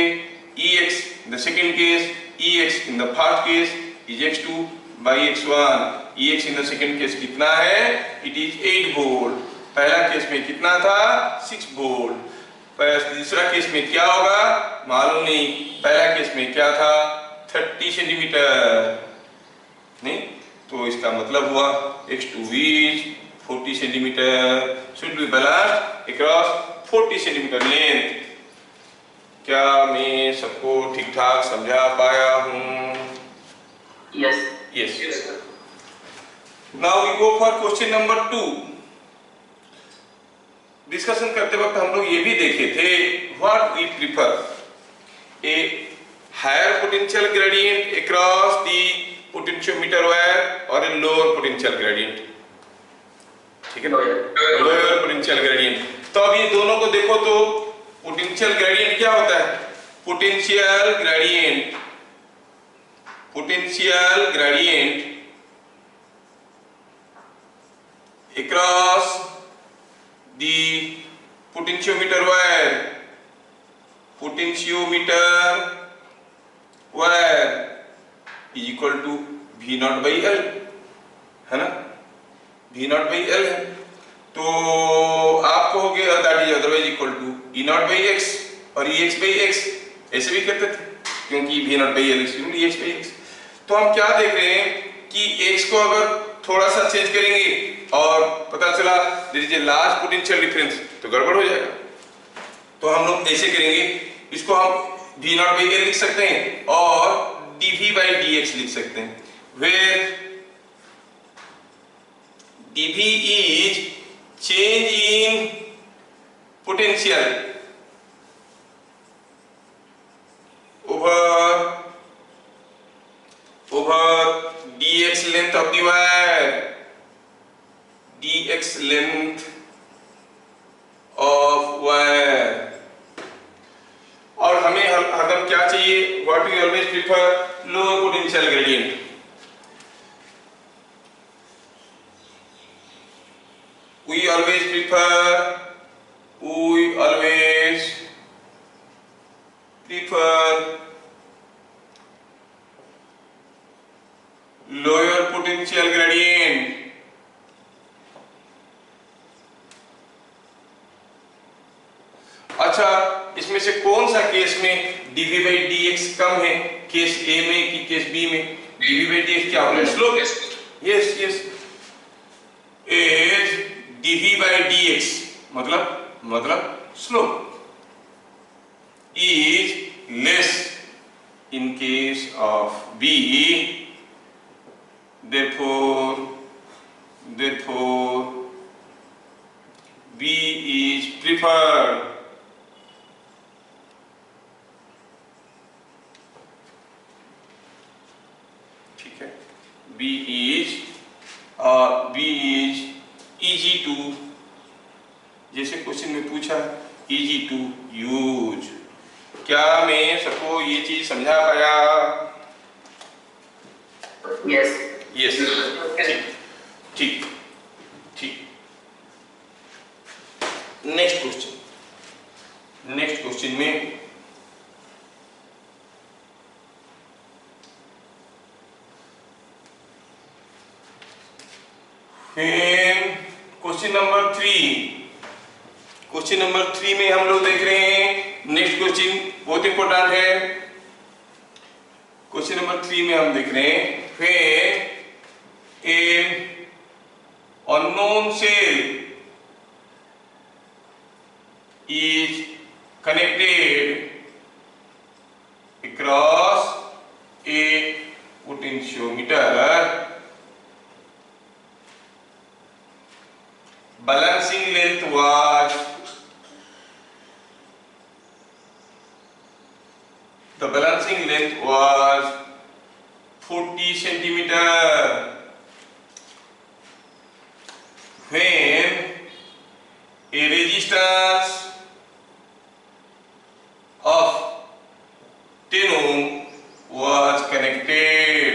Ex in the second case, Ex in the first case is x2 by x1. Ex in the second case कितना है, it is 8 volt. पहला case में कितना था, 6 वोल्ट। दूसरा केस में क्या होगा मालूम नहीं, पहला केस में क्या था, 30 सेंटीमीटर नहीं, तो इसका मतलब हुआ x2 is 40 centimetre, should be balanced across 40 centimetre length. क्या मैं सबको ठीक ठाक समझा पाया हूँ? Yes. Yes. Now we go for question number 2. Discussion करते वक्त हम लोग ये भी देखे थे, what we prefer, a higher potential gradient across the potentiometer wire और ए लोअर पोटेंशियल ग्रेडियंट, ठीक है ना, लोअर पोटेंशियल ग्रेडियंट। तो अब ये दोनों को देखो तो पोटेंशियल ग्रेडियंट क्या होता है, potential gradient across the potentiometer wire is equal to V naught by L, है ना, V naught by L है, तो आप कहोगे that is otherwise equal to E naught by X और EX by X, ऐसे भी कहते थे क्योंकि V naught by L is equal to EX by X। तो हम क्या देख रहे हैं कि X को अगर थोड़ा सा चेंज करेंगे और पता चला there is a large potential difference, तो गड़बड़ हो जाएगा। तो हम लोग ऐसे करेंगे, इसको हम V naught by L लिख सकते हैं और dV by dx लिख सकते हैं, where dV is change in potential over dx length of the wire, dx length of wire। और हमें हरदम क्या चाहिए, what we always prefer, lower potential gradient. We always prefer lower potential gradient। अच्छा, इसमें से कौन सा केस में dV by dx कम है, केस A में कि केस B में? dV by dx क्या होगा, slope. Yes is dV by dx मतलब slope is less in case of B, therefore B is preferred। ठीक है, B is easy to, जैसे क्वेश्चन में पूछा, easy to use। क्या मैं सबको ये चीज समझा पाया? Yes. ठीक। नेक्स्ट क्वेश्चन में क्वेश्चन नंबर 3 में हम लोग देख रहे हैं, नेक्स्ट क्वेश्चन बहुत इंपॉर्टेंट है। क्वेश्चन नंबर 3 में हम देख रहे हैं, फिर a unknown cell is connected across a potentiometer, balancing length was, the balancing length was 40 centimeter, when a resistance of 10 ohm was connected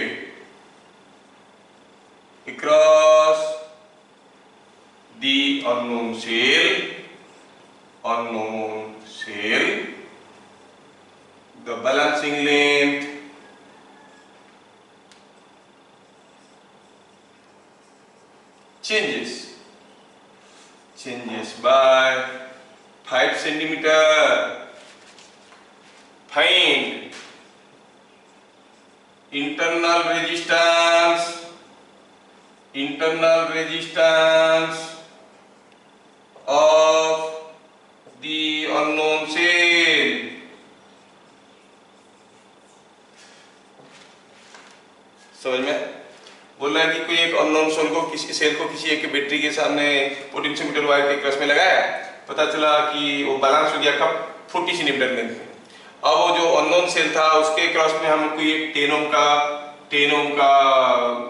across the cell, the balancing length changes by 5 centimeter. Find internal resistance of the unknown cell. समझ में? बोल रहा है कि कोई एक unknown cell को किसी एक बैटरी के सामने पोटेंशियोमीटर वायर के क्रॉस में लगाया, पता चला कि वो बैलेंस हो गया कब 40 सेंटीमीटर लेंथ में। अब वो जो अननोन सेल था उसके क्रॉस में हम कोई 10 ओम का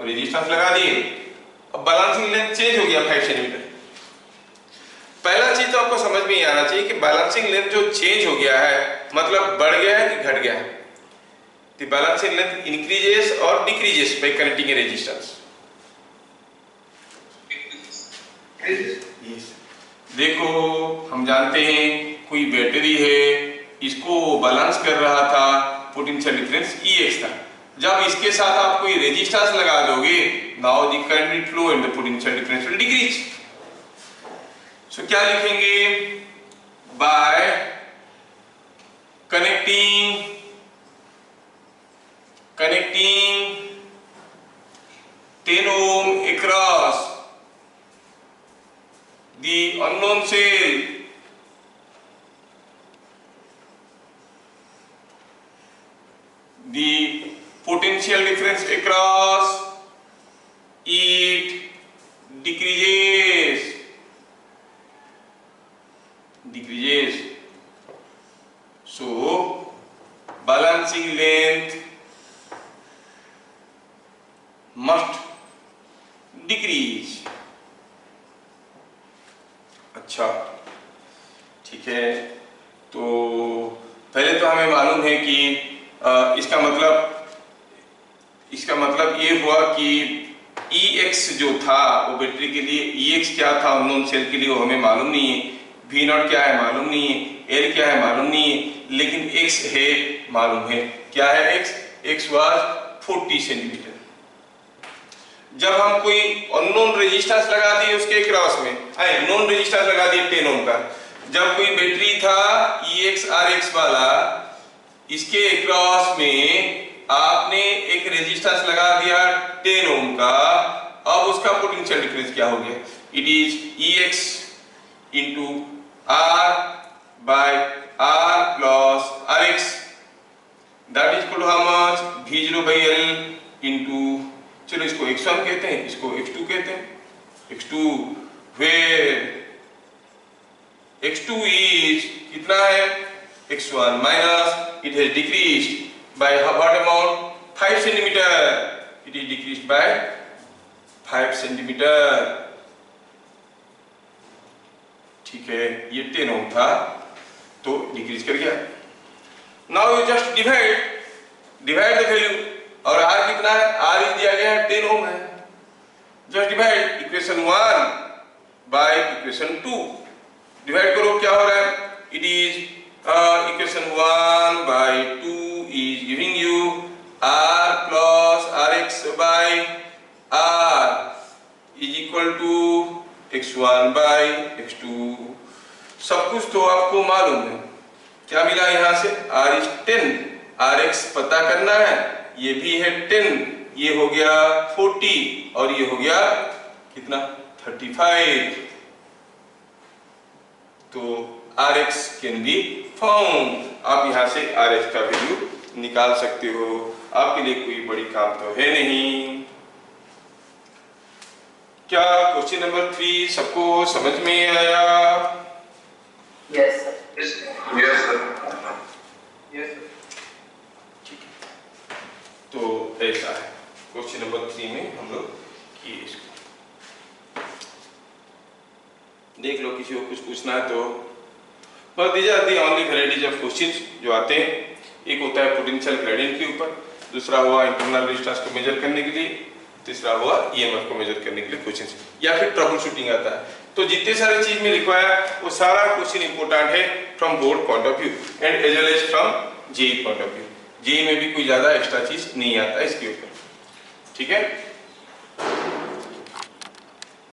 रेजिस्टेंस लगा दिए, अब बैलेंसिंग लेंथ चेंज हो गया 5 सेंटीमीटर। पहला चीज तो आपको समझ में ही आना चाहिए कि बैलेंसिंग लेंथ जो चेंज हो गया है मतलब बढ़ गया है कि घट गया है। The balancing length increases or decreases by connecting a resistance. Yes. देखो हम जानते हैं कोई बैटरी है, इसको बैलेंस कर रहा था, पोटेंशियल डिफरेंस EX था। जब इसके साथ आप कोई रेजिस्टेंस लगा दोगे, now the current will flow and the potential difference will decrease. So क्या लिखेंगे? By connecting 10 ohm across the unknown cell, the potential difference across it decreases. So balancing length must decrease. अच्छा ठीक है, तो पहले तो हमें मालूम है कि इसका मतलब ये हुआ कि EX जो था वो बैटरी के लिए EX क्या था अननोन सेल के लिए वो हमें मालूम नहीं है, V0 क्या है मालूम नहीं है, L क्या है मालूम नहीं है, लेकिन X है मालूम है। क्या है X वाज 40 सेंटीमीटर। जब हम कोई अननोन रेजिस्टेंस लगा दिए उसके क्रॉस में, नोन रेजिस्टेंस लगा दिए 10 ओम का, जब कोई बैटरी था EX RX वाला, इसके क्रॉस में आपने एक रेजिस्टेंस लगा दिया 10 ओम का, अब उसका पोटेंशियल डिफरेंस क्या हो गया? It is EX into R by R plus RX, that is equal to how much? V0 by L into, चलो इसको x1 कहते हैं, इसको x2 कहते हैं, x2 where x2 is कितना है? x1 minus it has decreased by what amount? 5 centimeter. It is decreased by 5 centimeter. ठीक है, ये 10 ओम था तो डिक्रीज कर गया। Now you just divide the value, और R कितना है? R दिया गया है 10 ओम है। Just divide equation 1 by equation 2, divide करो क्या हो रहा है? It is equation 1 by 2 is giving you R plus RX by R is equal to x1 by x2। सब कुछ तो आपको मालूम है। क्या मिला यहाँ से? R इज 10, RX पता करना है, ये भी है 10, ये हो गया 40 और ये हो गया कितना? 35। तो RX कैन बी फाउंड। आप यहाँ से RX का वैल्यू निकाल सकते हो, आपके लिए कोई बड़ी काम तो है नहीं। क्या क्वेश्चन नंबर 3 सबको समझ में आया? Yes, sir. Yes, sir. ठीक है, तो ऐसा है क्वेश्चन नंबर 3 में हम लोग किए इसको। देख लो, किसी को कुछ पूछना है तो बस दी जाती है। ओनली वैरायटीज ऑफ क्वेश्चंस जो आते हैं, एक होता है पोटेंशियल ग्रेडियंट के ऊपर, दूसरा हुआ इंटरनल रेजिस्टेंस को मेजर करने के लिए, तीसरा हुआ EMF को मेजर करने के लिए क्वेश्चंस, या फिर ट्रबल शूटिंग आता है। तो जितने सारे चीज में लिखा है वो सारा क्वेश्चन इंपोर्टेंट है from board point of view and as well as from JEE point of view. JEE में भी कोई ज्यादा एक्स्ट्रा चीज नहीं आता इसके ऊपर, ठीक है।